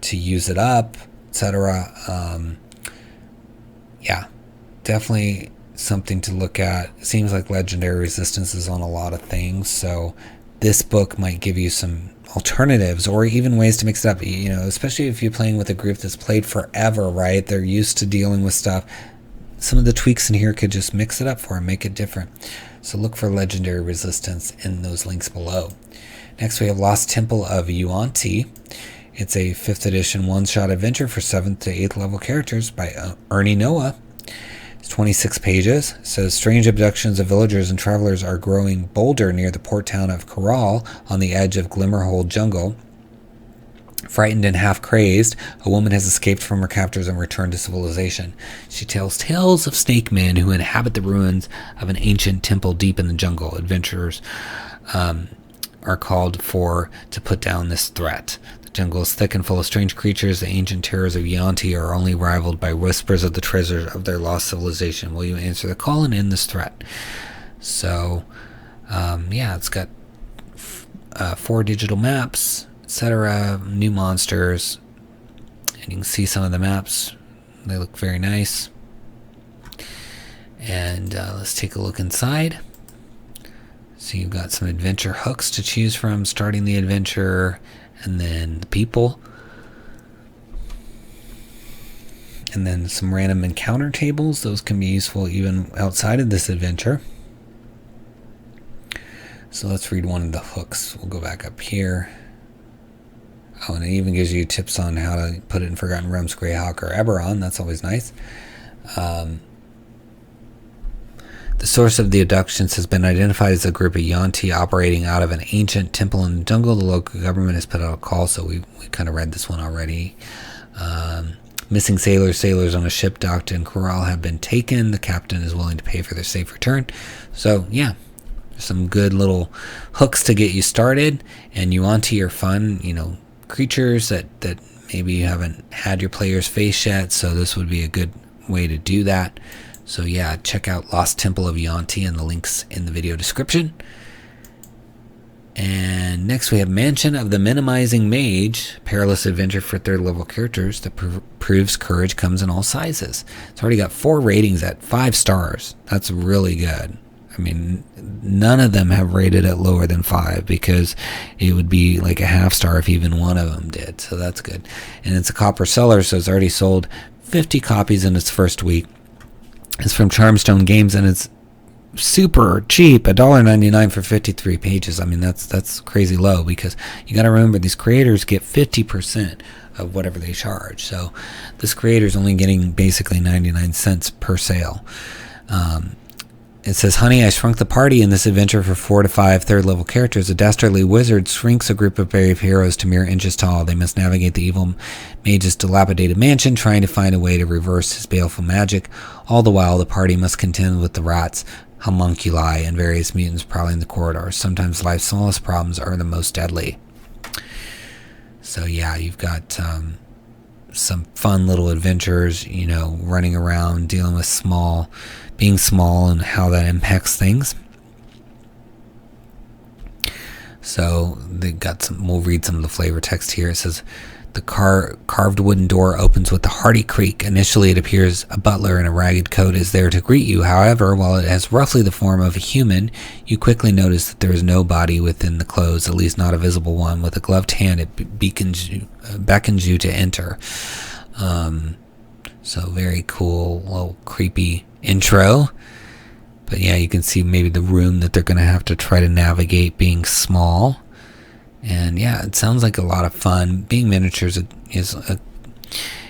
use it up, etc. Yeah. Definitely something to look at. It seems like legendary resistance is on a lot of things, so this book might give you some alternatives or even ways to mix it up, you know, especially if you're playing with a group that's played forever, right? They're used to dealing with stuff. Some of the tweaks in here could just mix it up for them, make it different. So look for legendary resistance in those links below. Next we have Lost Temple of Yuan-Ti. It's a 5th edition one-shot adventure for 7th to 8th level characters by Ernie Noah. It's 26 pages. It says, strange abductions of villagers and travelers are growing bolder near the port town of Corral on the edge of Glimmerhold Jungle. Frightened and half-crazed, a woman has escaped from her captors and returned to civilization. She tells tales of snake men who inhabit the ruins of an ancient temple deep in the jungle. Adventurers are called for to put down this threat. The jungle is thick and full of strange creatures. The ancient terrors of Yuan-Ti are only rivaled by whispers of the treasure of their lost civilization. Will you answer the call and end this threat? So, Yeah, it's got 4 digital maps, etc., new monsters, and you can see some of the maps. They look very nice. And let's take a look inside. So you've got some adventure hooks to choose from, starting the adventure, and then the people. And then some random encounter tables. Those can be useful even outside of this adventure. So let's read one of the hooks. We'll go back up here. Oh, and it even gives you tips on how to put it in Forgotten Realms, Greyhawk, or Eberron. That's always nice. The source of the abductions has been identified as a group of Yuan-Ti operating out of an ancient temple in the jungle. The local government has put out a call, so we kind of read this one already. Missing sailors on a ship docked in Corral have been taken. The captain is willing to pay for their safe return. So, yeah, some good little hooks to get you started. And Yuan-Ti are fun, creatures that maybe you haven't had your players face yet, so this would be a good way to do that. So yeah, check out Lost Temple of Yuan-Ti and the links in the video description. And next we have Mansion of the Minimizing Mage, perilous adventure for 3rd level characters that proves courage comes in all sizes. It's already got 4 ratings at 5 stars. That's really good. I mean, none of them have rated it lower than 5, because it would be like a half star if even one of them did. So that's good. And it's a copper seller, so it's already sold 50 copies in its first week. It's from Charmstone Games, and it's super cheap, $1.99 for 53 pages. I mean, that's crazy low, because you got to remember these creators get 50% of whatever they charge. So this creator is only getting basically 99 cents per sale. It says, honey, I shrunk the party in this adventure for 4 to 5 3rd-level characters. A dastardly wizard shrinks a group of brave heroes to mere inches tall. They must navigate the evil mage's dilapidated mansion, trying to find a way to reverse his baleful magic. All the while, the party must contend with the rats, homunculi, and various mutants prowling the corridors. Sometimes life's smallest problems are the most deadly. So yeah, you've got some fun little adventures, running around, dealing with being small and how that impacts things. So they got we'll read some of the flavor text here. It says, the carved wooden door opens with a hearty creak. Initially, it appears a butler in a ragged coat is there to greet you. However, while it has roughly the form of a human, you quickly notice that there is no body within the clothes, at least not a visible one. With a gloved hand, it beckons you to enter. So very cool, little creepy intro. But yeah, you can see maybe the room that they're going to have to try to navigate being small. And yeah, it sounds like a lot of fun. Being miniatures is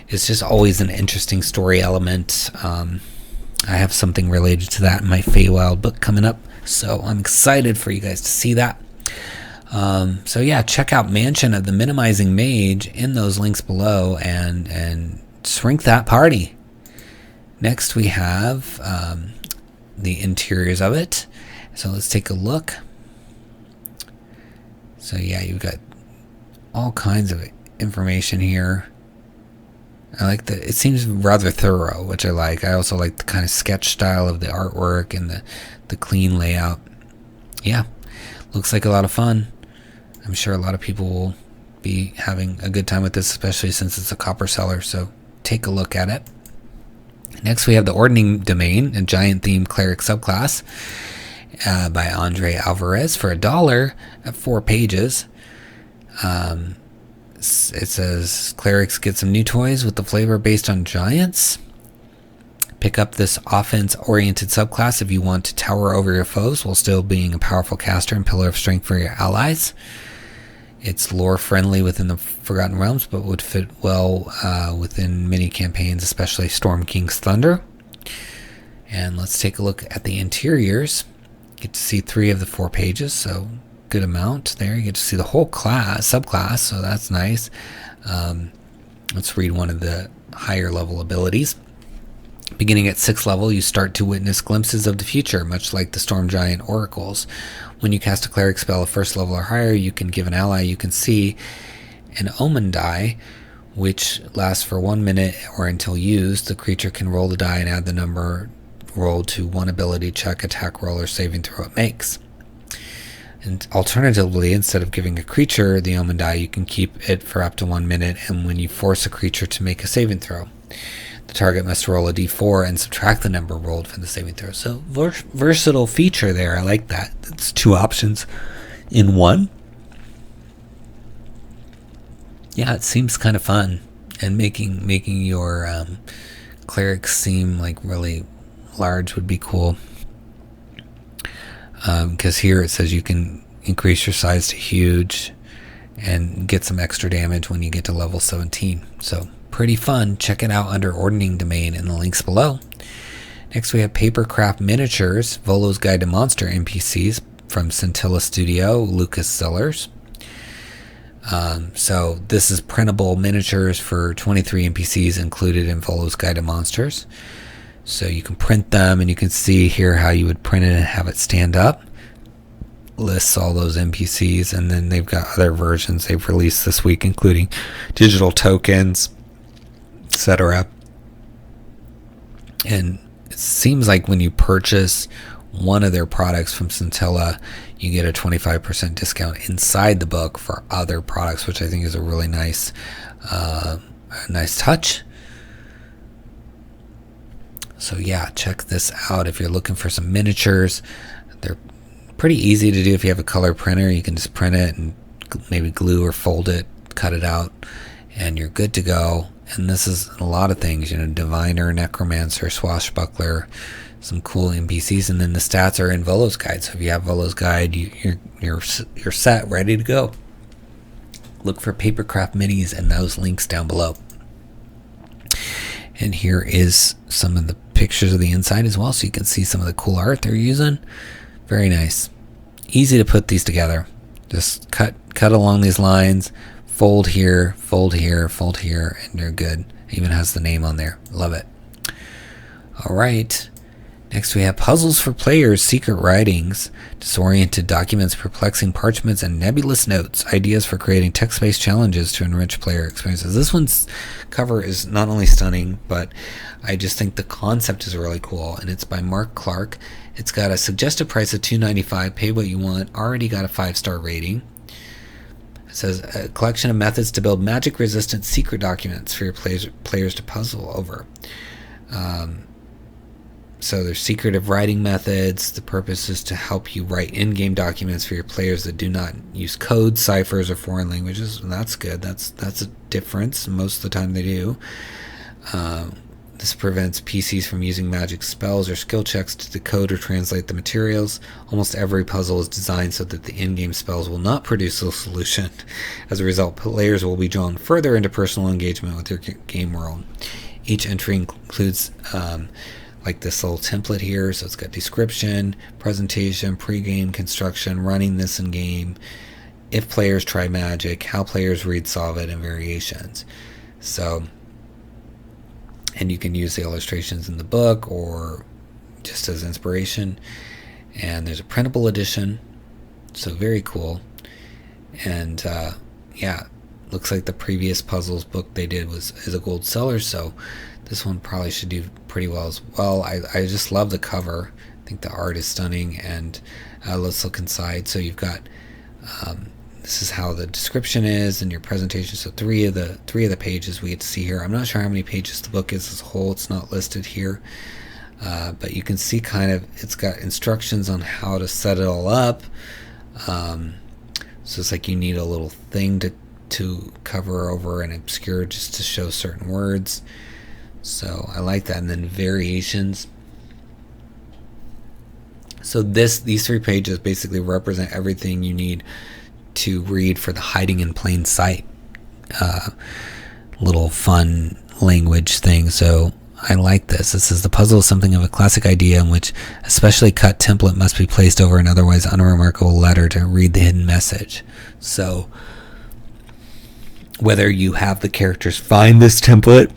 just always an interesting story element. I have something related to that in my Feywild book coming up, so I'm excited for you guys to see that. So yeah, check out Mansion of the Minimizing Mage in those links below, and shrink that party. Next we have the interiors of it. So let's take a look. So yeah, you've got all kinds of information here. I like it seems rather thorough, which I like. I also like the kind of sketch style of the artwork and the clean layout. Yeah, looks like a lot of fun. I'm sure a lot of people will be having a good time with this, especially since it's a copper seller, so take a look at it. Next we have the Ordning Domain, a giant-themed cleric subclass. By Andre Alvarez for $1 at 4 pages. It says clerics get some new toys with the flavor based on giants. Pick up this offense-oriented subclass if you want to tower over your foes while still being a powerful caster and pillar of strength for your allies. It's lore-friendly within the Forgotten Realms, but would fit well within many campaigns, especially Storm King's Thunder. And let's take a look at the interiors. Get to see 3 of the 4 pages, so good amount there. You get to see the whole subclass, so that's nice. Let's read one of the higher level abilities. Beginning at 6th level, you start to witness glimpses of the future, much like the Storm Giant oracles. When you cast a cleric spell of 1st level or higher, you can give an ally you can see an omen die, which lasts for 1 minute or until used. The creature can roll the die and add the number rolled to one ability check, attack roll, or saving throw it makes. And alternatively, instead of giving a creature the omen die, you can keep it for up to 1 minute, and when you force a creature to make a saving throw, the target must roll a d4 and subtract the number rolled from the saving throw. So versatile feature there. I like that. It's 2 options in one. Yeah, it seems kind of fun, and making your clerics seem like really large would be cool. Because here it says you can increase your size to huge and get some extra damage when you get to level 17. So pretty fun. Check it out under Ordning Domain in the links below. Next we have Papercraft Miniatures, Volo's Guide to Monster NPCs from Scintilla Studio, Lucas Sellers. So this is printable miniatures for 23 NPCs included in Volo's Guide to Monsters. So you can print them, and you can see here how you would print it and have it stand up. Lists all those NPCs, and then they've got other versions they've released this week, including digital tokens, etc. And it seems like when you purchase one of their products from Scintilla, you get a 25% discount inside the book for other products, which I think is a really nice touch. So yeah, check this out if you're looking for some miniatures. They're pretty easy to do if you have a color printer. You can just print it and maybe glue or fold it, cut it out, and you're good to go. And this is a lot of things, diviner, necromancer, swashbuckler, some cool NPCs, and then the stats are in Volo's Guide. So if you have Volo's Guide, you're set, ready to go. Look for Papercraft Minis and those links down below. And here is some of the pictures of the inside as well, so you can see some of the cool art they're using. Very nice. Easy to put these together. Just cut along these lines, fold here, fold here, fold here, and you're good. It even has the name on there. Love it. All right. Next we have Puzzles for Players, Secret Writings, Disoriented Documents, Perplexing Parchments, and Nebulous Notes, Ideas for Creating Text-Based Challenges to Enrich Player Experiences. This one's cover is not only stunning, but I just think the concept is really cool, and it's by Mark Clark. It's got a suggested price of $2.95, pay what you want, already got a 5-star rating. It says, a collection of methods to build magic-resistant secret documents for your players to puzzle over. So there's secretive writing methods. The purpose is to help you write in-game documents for your players that do not use codes, ciphers, or foreign languages. And that's good. That's a difference. Most of the time they do. This prevents PCs from using magic spells or skill checks to decode or translate the materials. Almost every puzzle is designed so that the in-game spells will not produce a solution. As a result, players will be drawn further into personal engagement with your game world. Each entry includes like this little template here, so it's got description, presentation, pre-game construction, running this in game, if players try magic, how players read, solve it, and variations. So, and you can use the illustrations in the book or just as inspiration. And there's a printable edition, so very cool. And yeah, looks like the previous puzzles book they did is a gold seller, so this one probably should do pretty well as well. I just love the cover. I think the art is stunning, and let's look inside. So you've got this is how the description is and your presentation. So three of the pages we get to see here. I'm not sure how many pages the book is as a whole. It's not listed here, but you can see kind of it's got instructions on how to set it all up. So it's like you need a little thing to cover over and obscure just to show certain words. So I like that. And then variations. So these 3 pages basically represent everything you need to read for the hiding in plain sight little fun language thing. So I like this. It says the puzzle is something of a classic idea in which a specially cut template must be placed over an otherwise unremarkable letter to read the hidden message. So whether you have the characters find this template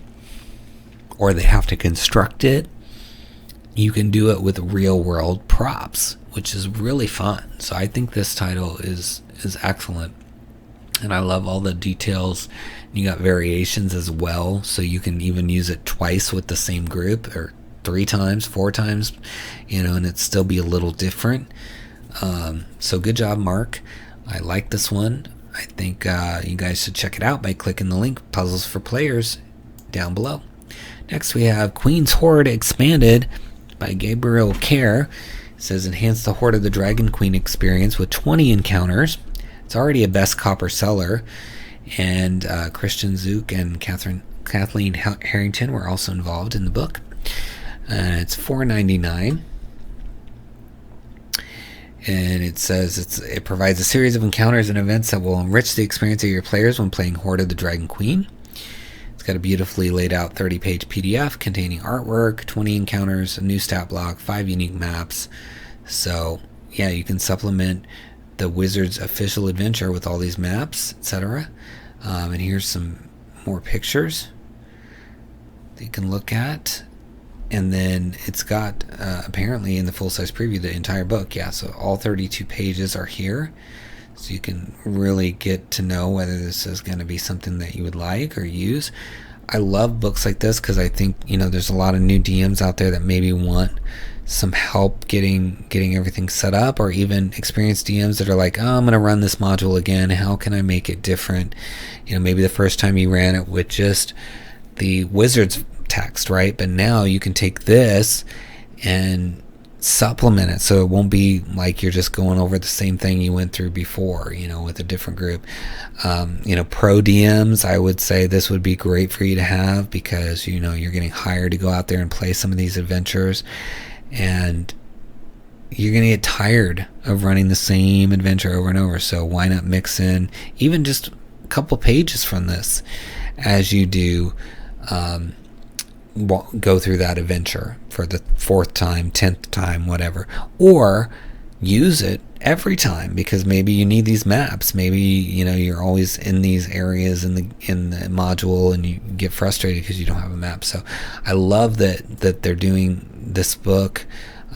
or they have to construct it, you can do it with real world props, which is really fun. So I think this title is excellent, and I love all the details. You got variations as well, so you can even use it twice with the same group, or 3 times, 4 times, and it still be a little different. So good job, Mark. I like this one. I think you guys should check it out by clicking the link, Puzzles for Players, down below. Next we have Queen's Hoard Expanded by Gabriel Kerr. It says enhance the Hoard of the Dragon Queen experience with 20 encounters. It's already a best copper seller, and Christian Zook and Kathleen Harrington were also involved in the book. It's $4.99. And it says it provides a series of encounters and events that will enrich the experience of your players when playing Hoard of the Dragon Queen. It's got a beautifully laid out 30-page PDF containing artwork, 20 encounters, a new stat block, 5 unique maps. So yeah, you can supplement the Wizard's official adventure with all these maps, etc. And here's some more pictures that you can look at. And then it's got, apparently in the full-size preview, the entire book. Yeah, so all 32 pages are here. So you can really get to know whether this is going to be something that you would like or use. I love books like this because I think, there's a lot of new DMs out there that maybe want some help getting everything set up, or even experienced DMs that are like, oh, I'm going to run this module again. How can I make it different? Maybe the first time you ran it with just the Wizard's text, right? But now you can take this and supplement it so it won't be like you're just going over the same thing you went through before, with a different group. Pro DMs, I would say this would be great for you to have, because you're getting hired to go out there and play some of these adventures, and you're going to get tired of running the same adventure over and over. So why not mix in even just a couple pages from this as you do go through that adventure for the 4th time, 10th time, whatever, or use it every time, because maybe you need these maps. Maybe you're always in these areas in the module and you get frustrated because you don't have a map. So I love that they're doing this book.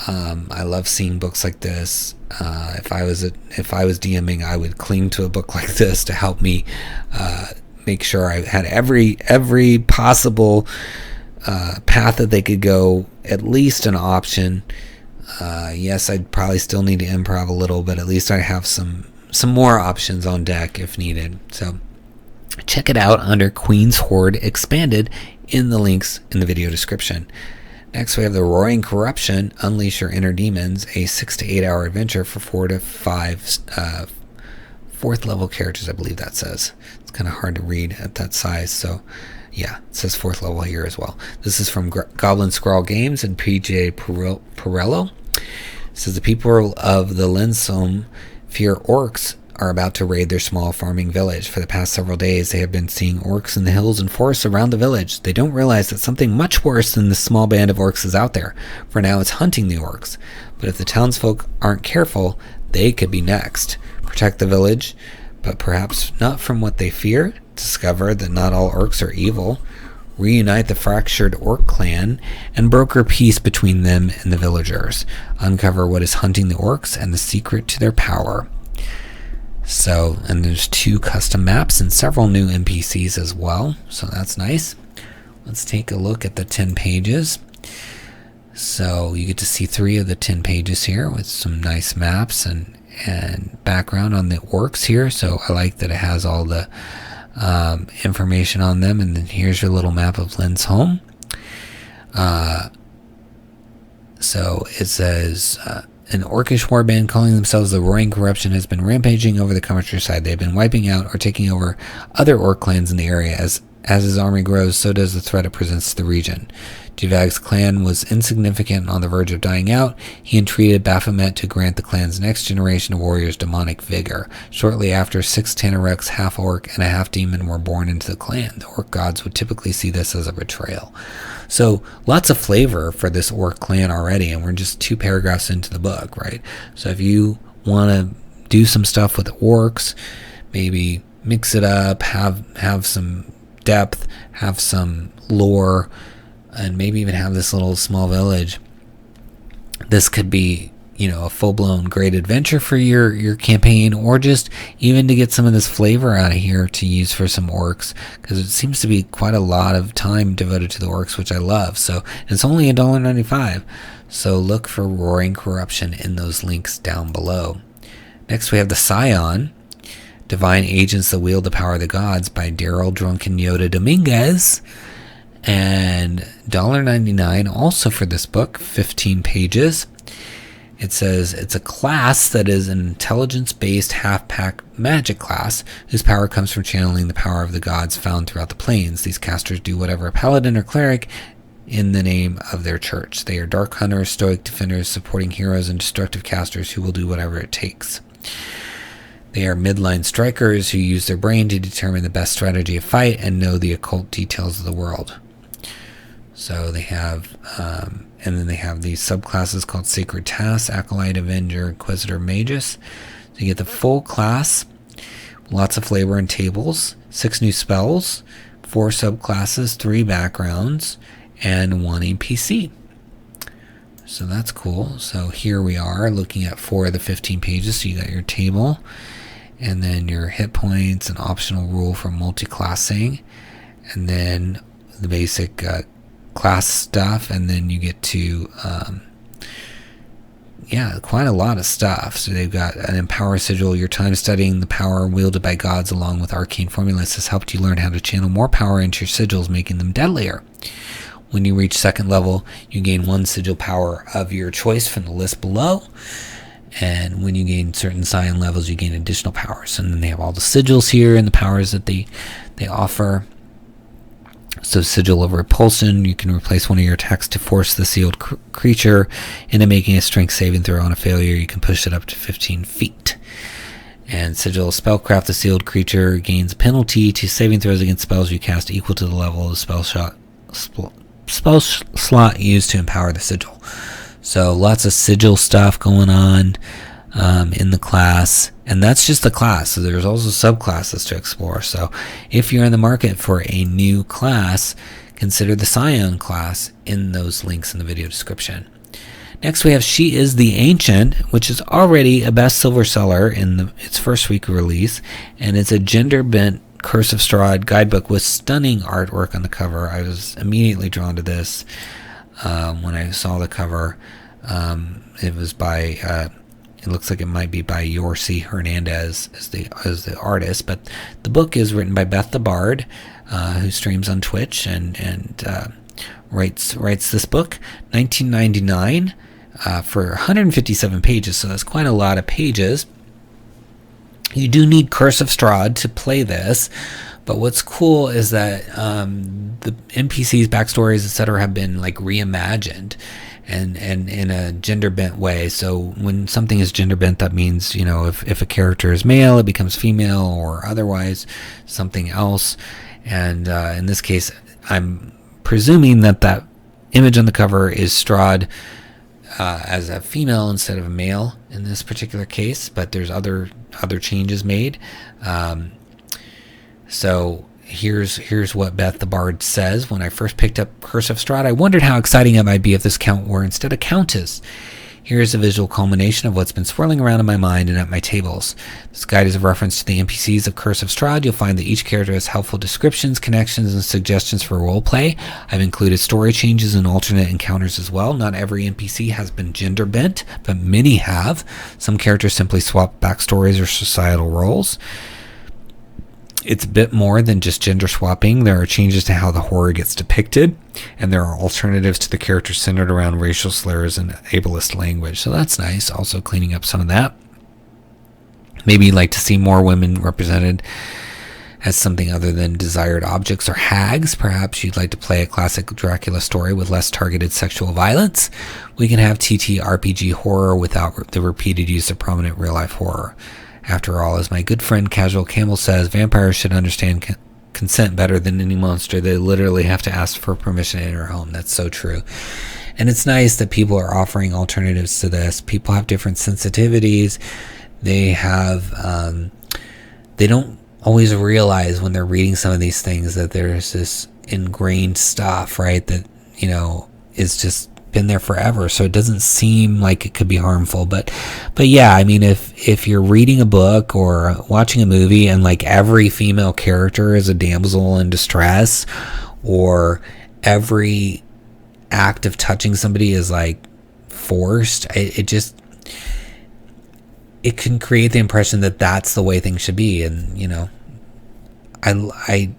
I love seeing books like this. If I was DMing, I would cling to a book like this to help me make sure I had every possible path that they could go, at least an option. Yes, I'd probably still need to improv a little, but at least I have some more options on deck if needed. So check it out under Queen's Hoard Expanded in the links in the video description. Next we have the Roaring Corruption, Unleash Your Inner Demons, a 6 to 8 hour adventure for 4 to 5 4th level characters, I believe that says. It's kind of hard to read at that size, so yeah, it says 4th level here as well. This is from Goblin Scrawl Games and PJ Perello. It says the people of the Linsome fear orcs are about to raid their small farming village. For the past several days, they have been seeing orcs in the hills and forests around the village. They don't realize that something much worse than this small band of orcs is out there. For now, it's hunting the orcs. But if the townsfolk aren't careful, they could be next. Protect the village, but perhaps not from what they fear. Discover that not all orcs are evil. Reunite the fractured orc clan and broker peace between them and the villagers. Uncover what is hunting the orcs and the secret to their power. So, and there's 2 custom maps and several new NPCs as well, so that's nice. Let's take a look at the 10 pages. So you get to see 3 of the 10 pages here with some nice maps and background on the orcs here. So I like that it has all the information on them. And then here's your little map of Lynn's home. So it says an orcish warband calling themselves the Roaring Corruption has been rampaging over the countryside. They've been wiping out or taking over other orc clans in the area. As his army grows, so does the threat it presents to the region. Duvag's clan was insignificant and on the verge of dying out. He entreated Baphomet to grant the clan's next generation of warriors demonic vigor. Shortly after, 6 Tanarex, half-orc, and a half-demon were born into the clan. The orc gods would typically see this as a betrayal. So, lots of flavor for this orc clan already, and we're just 2 paragraphs into the book, right? So if you want to do some stuff with orcs, maybe mix it up, have some depth, have some lore, and maybe even have this little small village, this could be, a full-blown great adventure for your campaign, or just even to get some of this flavor out of here to use for some orcs, because it seems to be quite a lot of time devoted to the orcs, which I love. So it's only $1.95, so look for Roaring Corruption in those links down below. Next we have the Scion, Divine Agents That Wield the Power of the Gods by Daryl Drunken Yoda Dominguez, and $1.99 also for this book, 15 pages. It says it's a class that is an intelligence-based half-pack magic class whose power comes from channeling the power of the gods found throughout the planes. These casters do whatever a paladin or cleric in the name of their church. They are dark hunters, stoic defenders, supporting heroes, and destructive casters who will do whatever it takes. They are midline strikers who use their brain to determine the best strategy of fight and know the occult details of the world. So they have, and then they have these subclasses called Sacred Task, Acolyte, Avenger, Inquisitor, Magus. So you get the full class, lots of flavor and tables, 6 new spells, 4 subclasses, 3 backgrounds, and 1 NPC. So that's cool. So here we are looking at 4 of the 15 pages. So you got your table, and then your hit points, an optional rule for multi-classing, and then the basic class stuff, and then you get to quite a lot of stuff. So they've got an Empower Sigil. Your time studying the power wielded by gods along with arcane formulas has helped you learn how to channel more power into your sigils, making them deadlier. When you reach 2nd level, you gain 1 sigil power of your choice from the list below, and when you gain certain Scion levels, you gain additional powers. And then they have all the sigils here and the powers that they offer. So Sigil of Repulsion, you can replace one of your attacks to force the sealed creature into making a strength saving throw. On a failure, you can push it up to 15 feet. And Sigil of Spellcraft, the sealed creature gains a penalty to saving throws against spells you cast equal to the level of the spell slot used to empower the sigil. So lots of sigil stuff going on in the class, and that's just the class. So there's also subclasses to explore. So if you're in the market for a new class, consider the Scion class in those links in the video description. Next we have She is the Ancient, which is already a best silver seller in its first week of release, and it's a gender-bent Curse of Strahd guidebook with stunning artwork on the cover. I was immediately drawn to this when I saw the cover. It was by it looks like it might be by 𝙼𝙤𝙬𝙧 as the artist, but the book is written by Beth the Bard, who streams on Twitch and writes this book. $19.99 for 157 pages, so that's quite a lot of pages. You do need Curse of Strahd to play this, but what's cool is that the NPCs, backstories, etc. have been like reimagined and in a gender bent way. So when something is gender bent, that means, if a character is male, it becomes female, or otherwise something else. And in this case, I'm presuming that image on the cover is Strahd as a female instead of a male in this particular case, but there's other changes made. So here's what Beth the Bard says. When I first picked up Curse of Strahd, I wondered how exciting it might be if this count were instead a countess. Here's a visual culmination of what's been swirling around in my mind and at my tables. This guide is a reference to the NPCs of Curse of Strahd. You'll find that each character has helpful descriptions, connections, and suggestions for roleplay. I've included story changes and alternate encounters as well. Not every NPC has been gender bent, but many have. Some characters simply swap backstories or societal roles. It's a bit more than just gender swapping. There are changes to how the horror gets depicted, and there are alternatives to the characters centered around racial slurs and ableist language. So that's nice, also cleaning up some of that. Maybe you'd like to see more women represented as something other than desired objects or hags. Perhaps you'd like to play a classic Dracula story with less targeted sexual violence. We can have TTRPG horror without the repeated use of prominent real-life horror. After all, as my good friend Casual Campbell says, vampires should understand consent better than any monster. They literally have to ask for permission to enter a home. That's so true. And it's nice that people are offering alternatives to this. People have different sensitivities. They have, they don't always realize when they're reading some of these things that there's this ingrained stuff, right? That, is just been there forever, so it doesn't seem like it could be harmful. But yeah, I mean, if you're reading a book or watching a movie and like every female character is a damsel in distress, or every act of touching somebody is like forced, it can create the impression that that's the way things should be. And I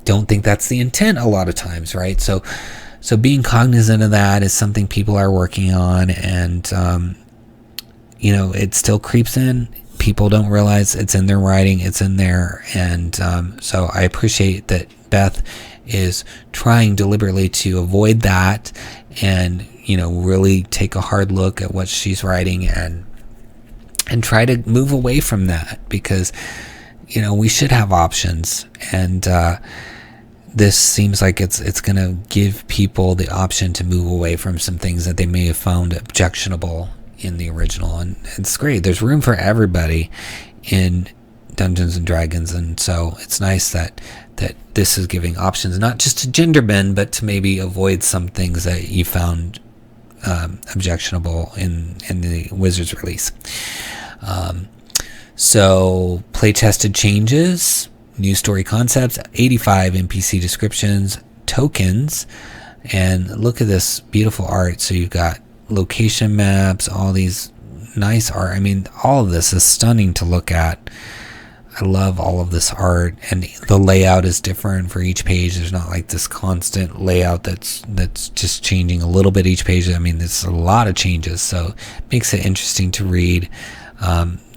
don't think that's the intent a lot of times, right? So being cognizant of that is something people are working on, and it still creeps in. People don't realize it's in their writing, it's in there, and so I appreciate that Beth is trying deliberately to avoid that, and really take a hard look at what she's writing and try to move away from that, because we should have options, and this seems like it's going to give people the option to move away from some things that they may have found objectionable in the original, and it's great. There's room for everybody in Dungeons and Dragons, and so it's nice that this is giving options, not just to gender bend, but to maybe avoid some things that you found objectionable in the Wizards release. So play-tested changes, new story concepts, 85 NPC descriptions, tokens, and look at this beautiful art. So you've got location maps, all these nice art. I mean, all of this is stunning to look at. I love all of this art, and the layout is different for each page. There's not like this constant layout that's just changing a little bit each page. I mean, there's a lot of changes, so it makes it interesting to read.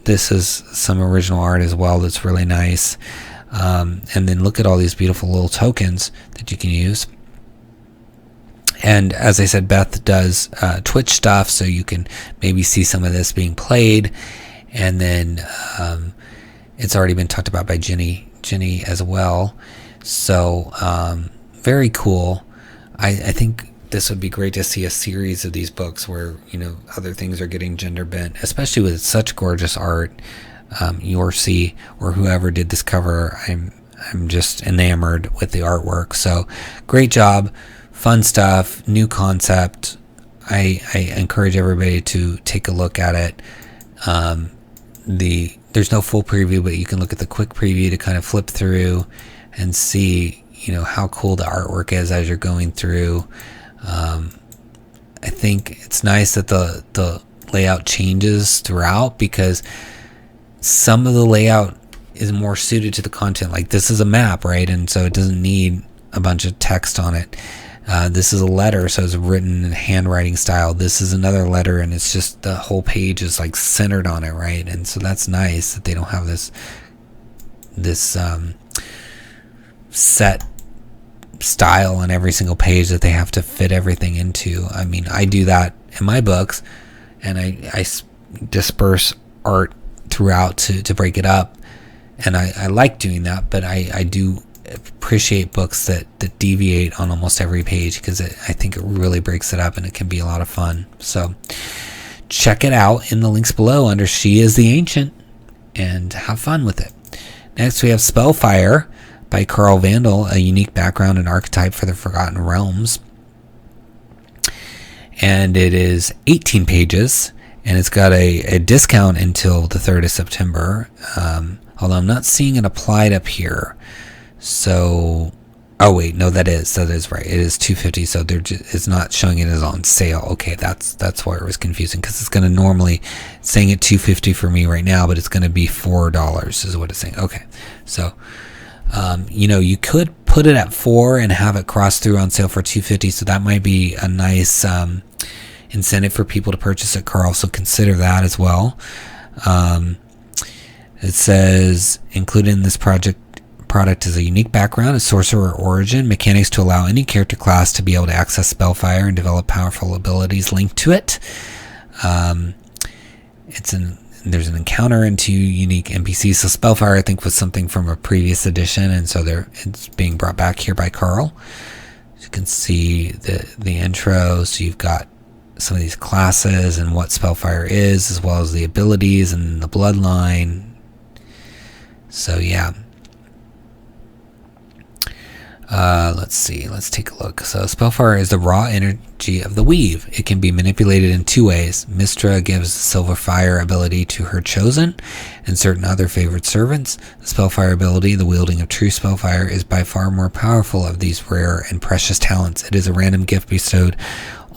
This is some original art as well that's really nice. And then look at all these beautiful little tokens that you can use. And as I said, Beth does Twitch stuff, so you can maybe see some of this being played. And then it's already been talked about by Jenny as well. So very cool. I think this would be great to see a series of these books where other things are getting gender bent, especially with such gorgeous art. 𝘽𝙤 or whoever did this cover, I'm just enamored with the artwork. So great job, fun stuff, new concept. I encourage everybody to take a look at it. There's no full preview, but you can look at the quick preview to kind of flip through and see how cool the artwork is as you're going through. I think it's nice that the layout changes throughout, because some of the layout is more suited to the content. Like this is a map, right? And so it doesn't need a bunch of text on it. This is a letter, so it's written in handwriting style. This is another letter, and it's just the whole page is like centered on it, right? And so that's nice that they don't have this set style on every single page that they have to fit everything into. I mean, I do that in my books, and I disperse art throughout to break it up, and I like doing that, but I do appreciate books that deviate on almost every page, because I think it really breaks it up, and it can be a lot of fun. So check it out in the links below under She is the Ancient, and have fun with it. Next we have Spellfire by Carl Vandal, a unique background and archetype for the Forgotten Realms. And it is 18 pages, and it's got a discount until the 3rd of September, although I'm not seeing it applied up here. So, oh wait, no, that is right. It is $2.50, so it's not showing it as on sale. Okay, that's why it was confusing, because it's going to normally saying it $2.50 for me right now, but it's going to be $4 is what it's saying. Okay, so you could put it at $4 and have it cross through on sale for $2.50, so that might be a nice incentive for people to purchase it, Carl, so consider that as well. It says included in this product is a unique background, a sorcerer origin, mechanics to allow any character class to be able to access Spellfire and develop powerful abilities linked to it. There's an encounter and 2 unique NPCs. So Spellfire, I think, was something from a previous edition, and so it's being brought back here by Carl. So you can see the intro. So you've got some of these classes and what Spellfire is, as well as the abilities and the bloodline. So yeah. Let's see. Let's take a look. So Spellfire is the raw energy of the weave. It can be manipulated in two ways. Mystra gives Silver Fire ability to her chosen and certain other favored servants. The Spellfire ability, the wielding of true Spellfire, is by far more powerful of these rare and precious talents. It is a random gift bestowed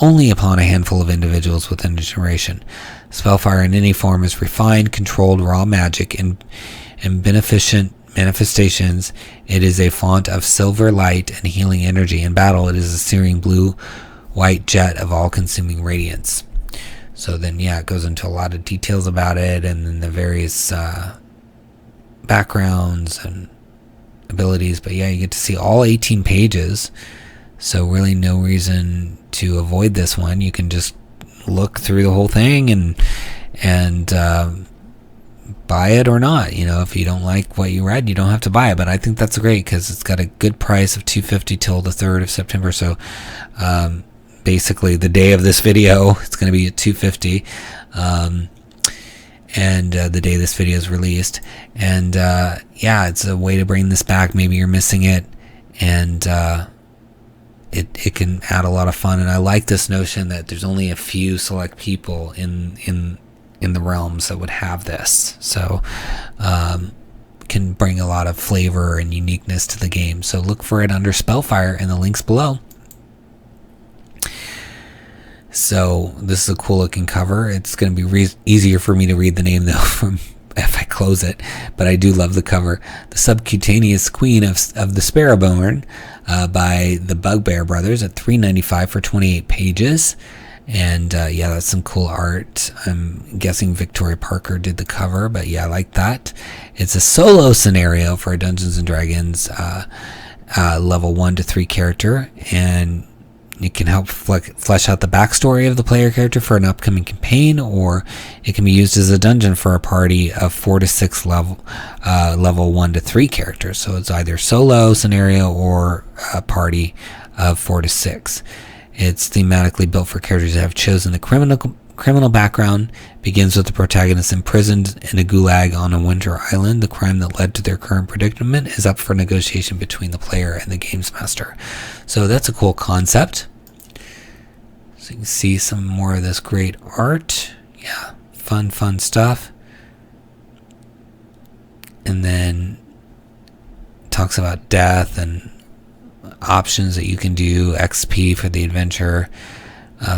only upon a handful of individuals within a generation. Spellfire in any form is refined, controlled raw magic and beneficent manifestations. It is a font of silver light and healing energy. In battle, it is a searing blue-white jet of all-consuming radiance. So then, yeah, it goes into a lot of details about it, and then the various backgrounds and abilities. But yeah, you get to see all 18 pages. So really no reason to avoid this one. You can just look through the whole thing and buy it or not. You know, if you don't like what you read, you don't have to buy it. But I think that's great because it's got a good price of $250 till the 3rd of September. So basically the day of this video, it's going to be at $250. And the day this video is released. And yeah, it's a way to bring this back. Maybe you're missing it. And it can add a lot of fun. And I like this notion that there's only a few select people in the realms that would have this. So can bring a lot of flavor and uniqueness to the game. So look for it under Spellfire in the links below. So this is a cool looking cover. It's going to be easier for me to read the name though from if I close it, but I do love the cover. The Subcutaneous Queen of the Sparrowborn by the Bugbear Brothers at $3.95 for 28 pages. And yeah, that's some cool art. I'm guessing Victoria Parker did the cover, but yeah, I like that. It's a solo scenario for a Dungeons & Dragons level 1 to 3 character, and it can help flesh out the backstory of the player character for an upcoming campaign, or it can be used as a dungeon for a party of 4 to 6 level 1 to 3 characters. So it's either solo scenario or a party of 4 to 6. It's thematically built for characters that have chosen the criminal background. Begins with the protagonist imprisoned in a gulag on a winter island. The crime that led to their current predicament is up for negotiation between the player and the games master. So that's a cool concept. So you can see some more of this great art. Yeah, fun stuff. And then talks about death and options that you can do, XP for the adventure,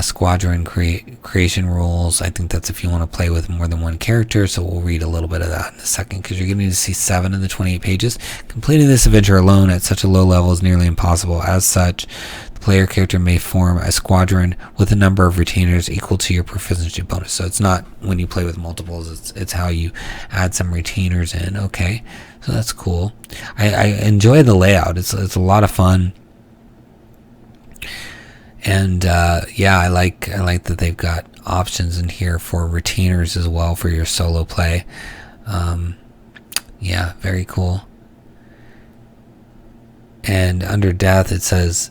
squadron creation rules. I think that's if you want to play with more than one character, so we'll read a little bit of that in a second because you're getting to see 7 of the 28 pages. Completing this adventure alone at such a low level is nearly impossible. As such, the player character may form a squadron with a number of retainers equal to your proficiency bonus. So it's not when you play with multiples, it's how you add some retainers in. Okay, so that's cool. I enjoy the layout. It's a lot of fun. And yeah, I like that they've got options in here for retainers as well for your solo play. Yeah, very cool. And under death, it says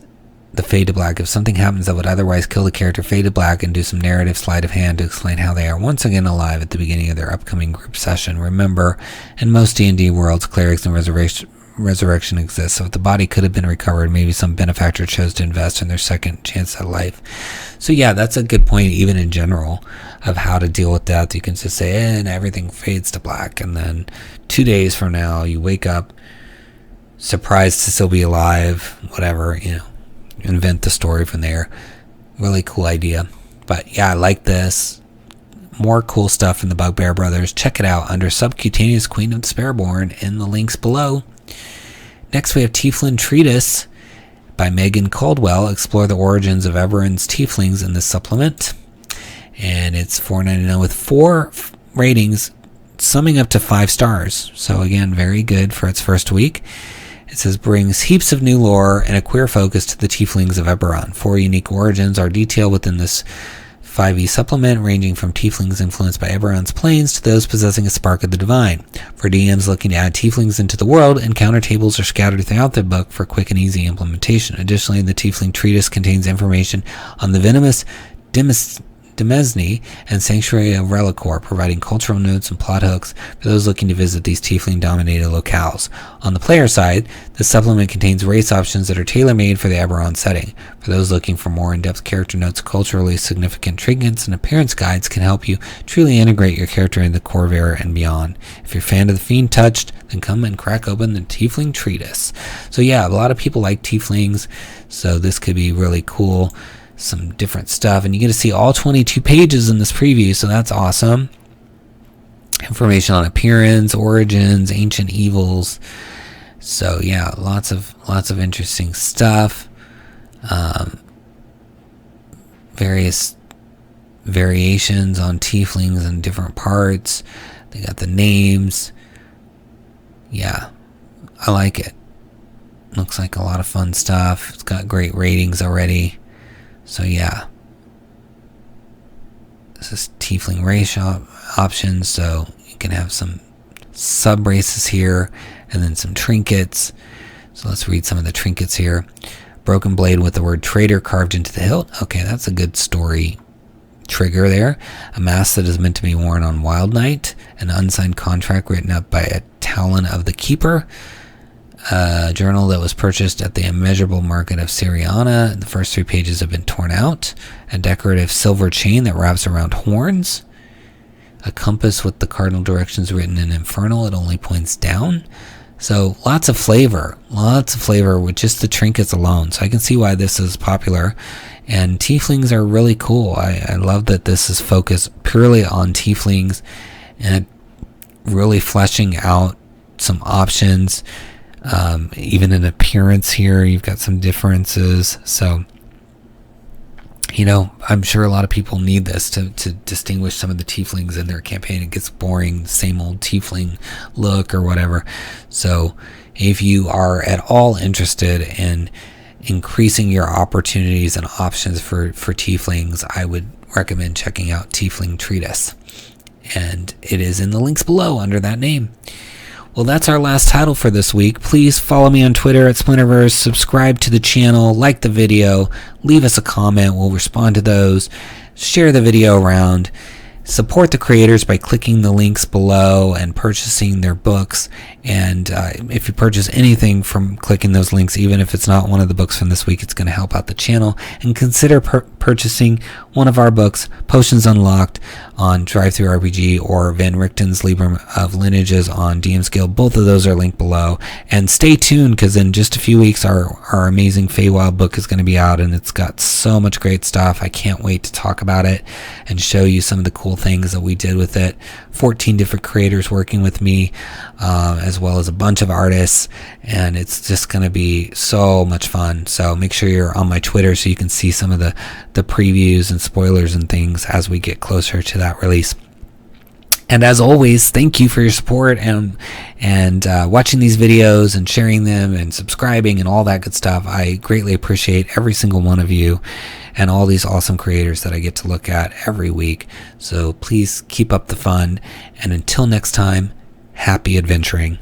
the fade to black. If something happens that would otherwise kill the character, fade to black and do some narrative sleight of hand to explain how they are once again alive at the beginning of their upcoming group session. Remember, in most D&D worlds, clerics and resurrection exists, so if the body could have been recovered, maybe some benefactor chose to invest in their second chance at life. So yeah, that's a good point even in general of how to deal with death. You can just say, and everything fades to black, and then 2 days from now you wake up surprised to still be alive, whatever, you know, invent the story from there. Really cool idea. But yeah, I like this. More cool stuff from the Bugbear Brothers. Check it out under Subcutaneous Queen of the Sparrowborn in the links below. Next we have Tiefling Treatise by Megan Caldwell. Explore the origins of Eberron's tieflings in this supplement. And it's $4.99 with 4 ratings, summing up to 5 stars. So again, very good for its first week. It says, brings heaps of new lore and a queer focus to the tieflings of Eberron. 4 unique origins are detailed within this 5e supplement, ranging from tieflings influenced by Eberron's planes to those possessing a spark of the divine. For DMs looking to add tieflings into the world, encounter tables are scattered throughout the book for quick and easy implementation. Additionally, the Tiefling Treatise contains information on the venomous 𝙏𝙤𝙢𝙪𝙧𝙚 and Sanctuary of Reliquor, providing cultural notes and plot hooks for those looking to visit these tiefling-dominated locales. On the player side, the supplement contains race options that are tailor-made for the Eberron setting. For those looking for more in-depth character notes, culturally significant trinkets, and appearance guides can help you truly integrate your character into Khorvaire and beyond. If you're a fan of the Fiend Touched, then come and crack open the Tiefling Treatise. So yeah, a lot of people like tieflings, so this could be really cool. Some different stuff, and you get to see all 22 pages in this preview, so that's awesome. Information on appearance, origins, ancient evils. So yeah, lots of interesting stuff. Various variations on tieflings in different parts. They got the names. Yeah, I like it. Looks like a lot of fun stuff. It's got great ratings already. So yeah, this is tiefling race options, so you can have some sub races here and then some trinkets. So let's read some of the trinkets here. Broken blade with the word traitor carved into the hilt. Okay, that's a good story trigger there. A mask that is meant to be worn on Wild Night. An unsigned contract written up by a Talon of the Keeper. A journal that was purchased at the immeasurable market of Syriana. The first 3 pages have been torn out. A decorative silver chain that wraps around horns. A compass with the cardinal directions written in Infernal. It only points down. So lots of flavor with just the trinkets alone. So I can see why this is popular. And tieflings are really cool. I love that this is focused purely on tieflings and really fleshing out some options. Even in appearance here, you've got some differences. So, you know, I'm sure a lot of people need this to distinguish some of the tieflings in their campaign. It gets boring, same old tiefling look or whatever. So if you are at all interested in increasing your opportunities and options for tieflings, I would recommend checking out Tiefling Treatise. And it is in the links below under that name. Well, that's our last title for this week. Please follow me on Twitter at Splinterverse, subscribe to the channel, like the video, leave us a comment. We'll respond to those. Share the video around. Support the creators by clicking the links below and purchasing their books. And if you purchase anything from clicking those links, even if it's not one of the books from this week, it's going to help out the channel. And consider purchasing one of our books, Potions Unlocked on DriveThruRPG, or Van Richten's Liber of Lineages on DM's Guild. Both of those are linked below. And stay tuned, because in just a few weeks our amazing Feywild book is going to be out, and it's got so much great stuff. I can't wait to talk about it and show you some of the cool things that we did with it. 14 different creators working with me, as well as a bunch of artists, and it's just going to be so much fun. So make sure you're on my Twitter so you can see some of the previews and spoilers and things as we get closer to that release. And as always, thank you for your support and watching these videos and sharing them and subscribing and all that good stuff. I greatly appreciate every single one of you and all these awesome creators that I get to look at every week. So please keep up the fun, and until next time, happy adventuring.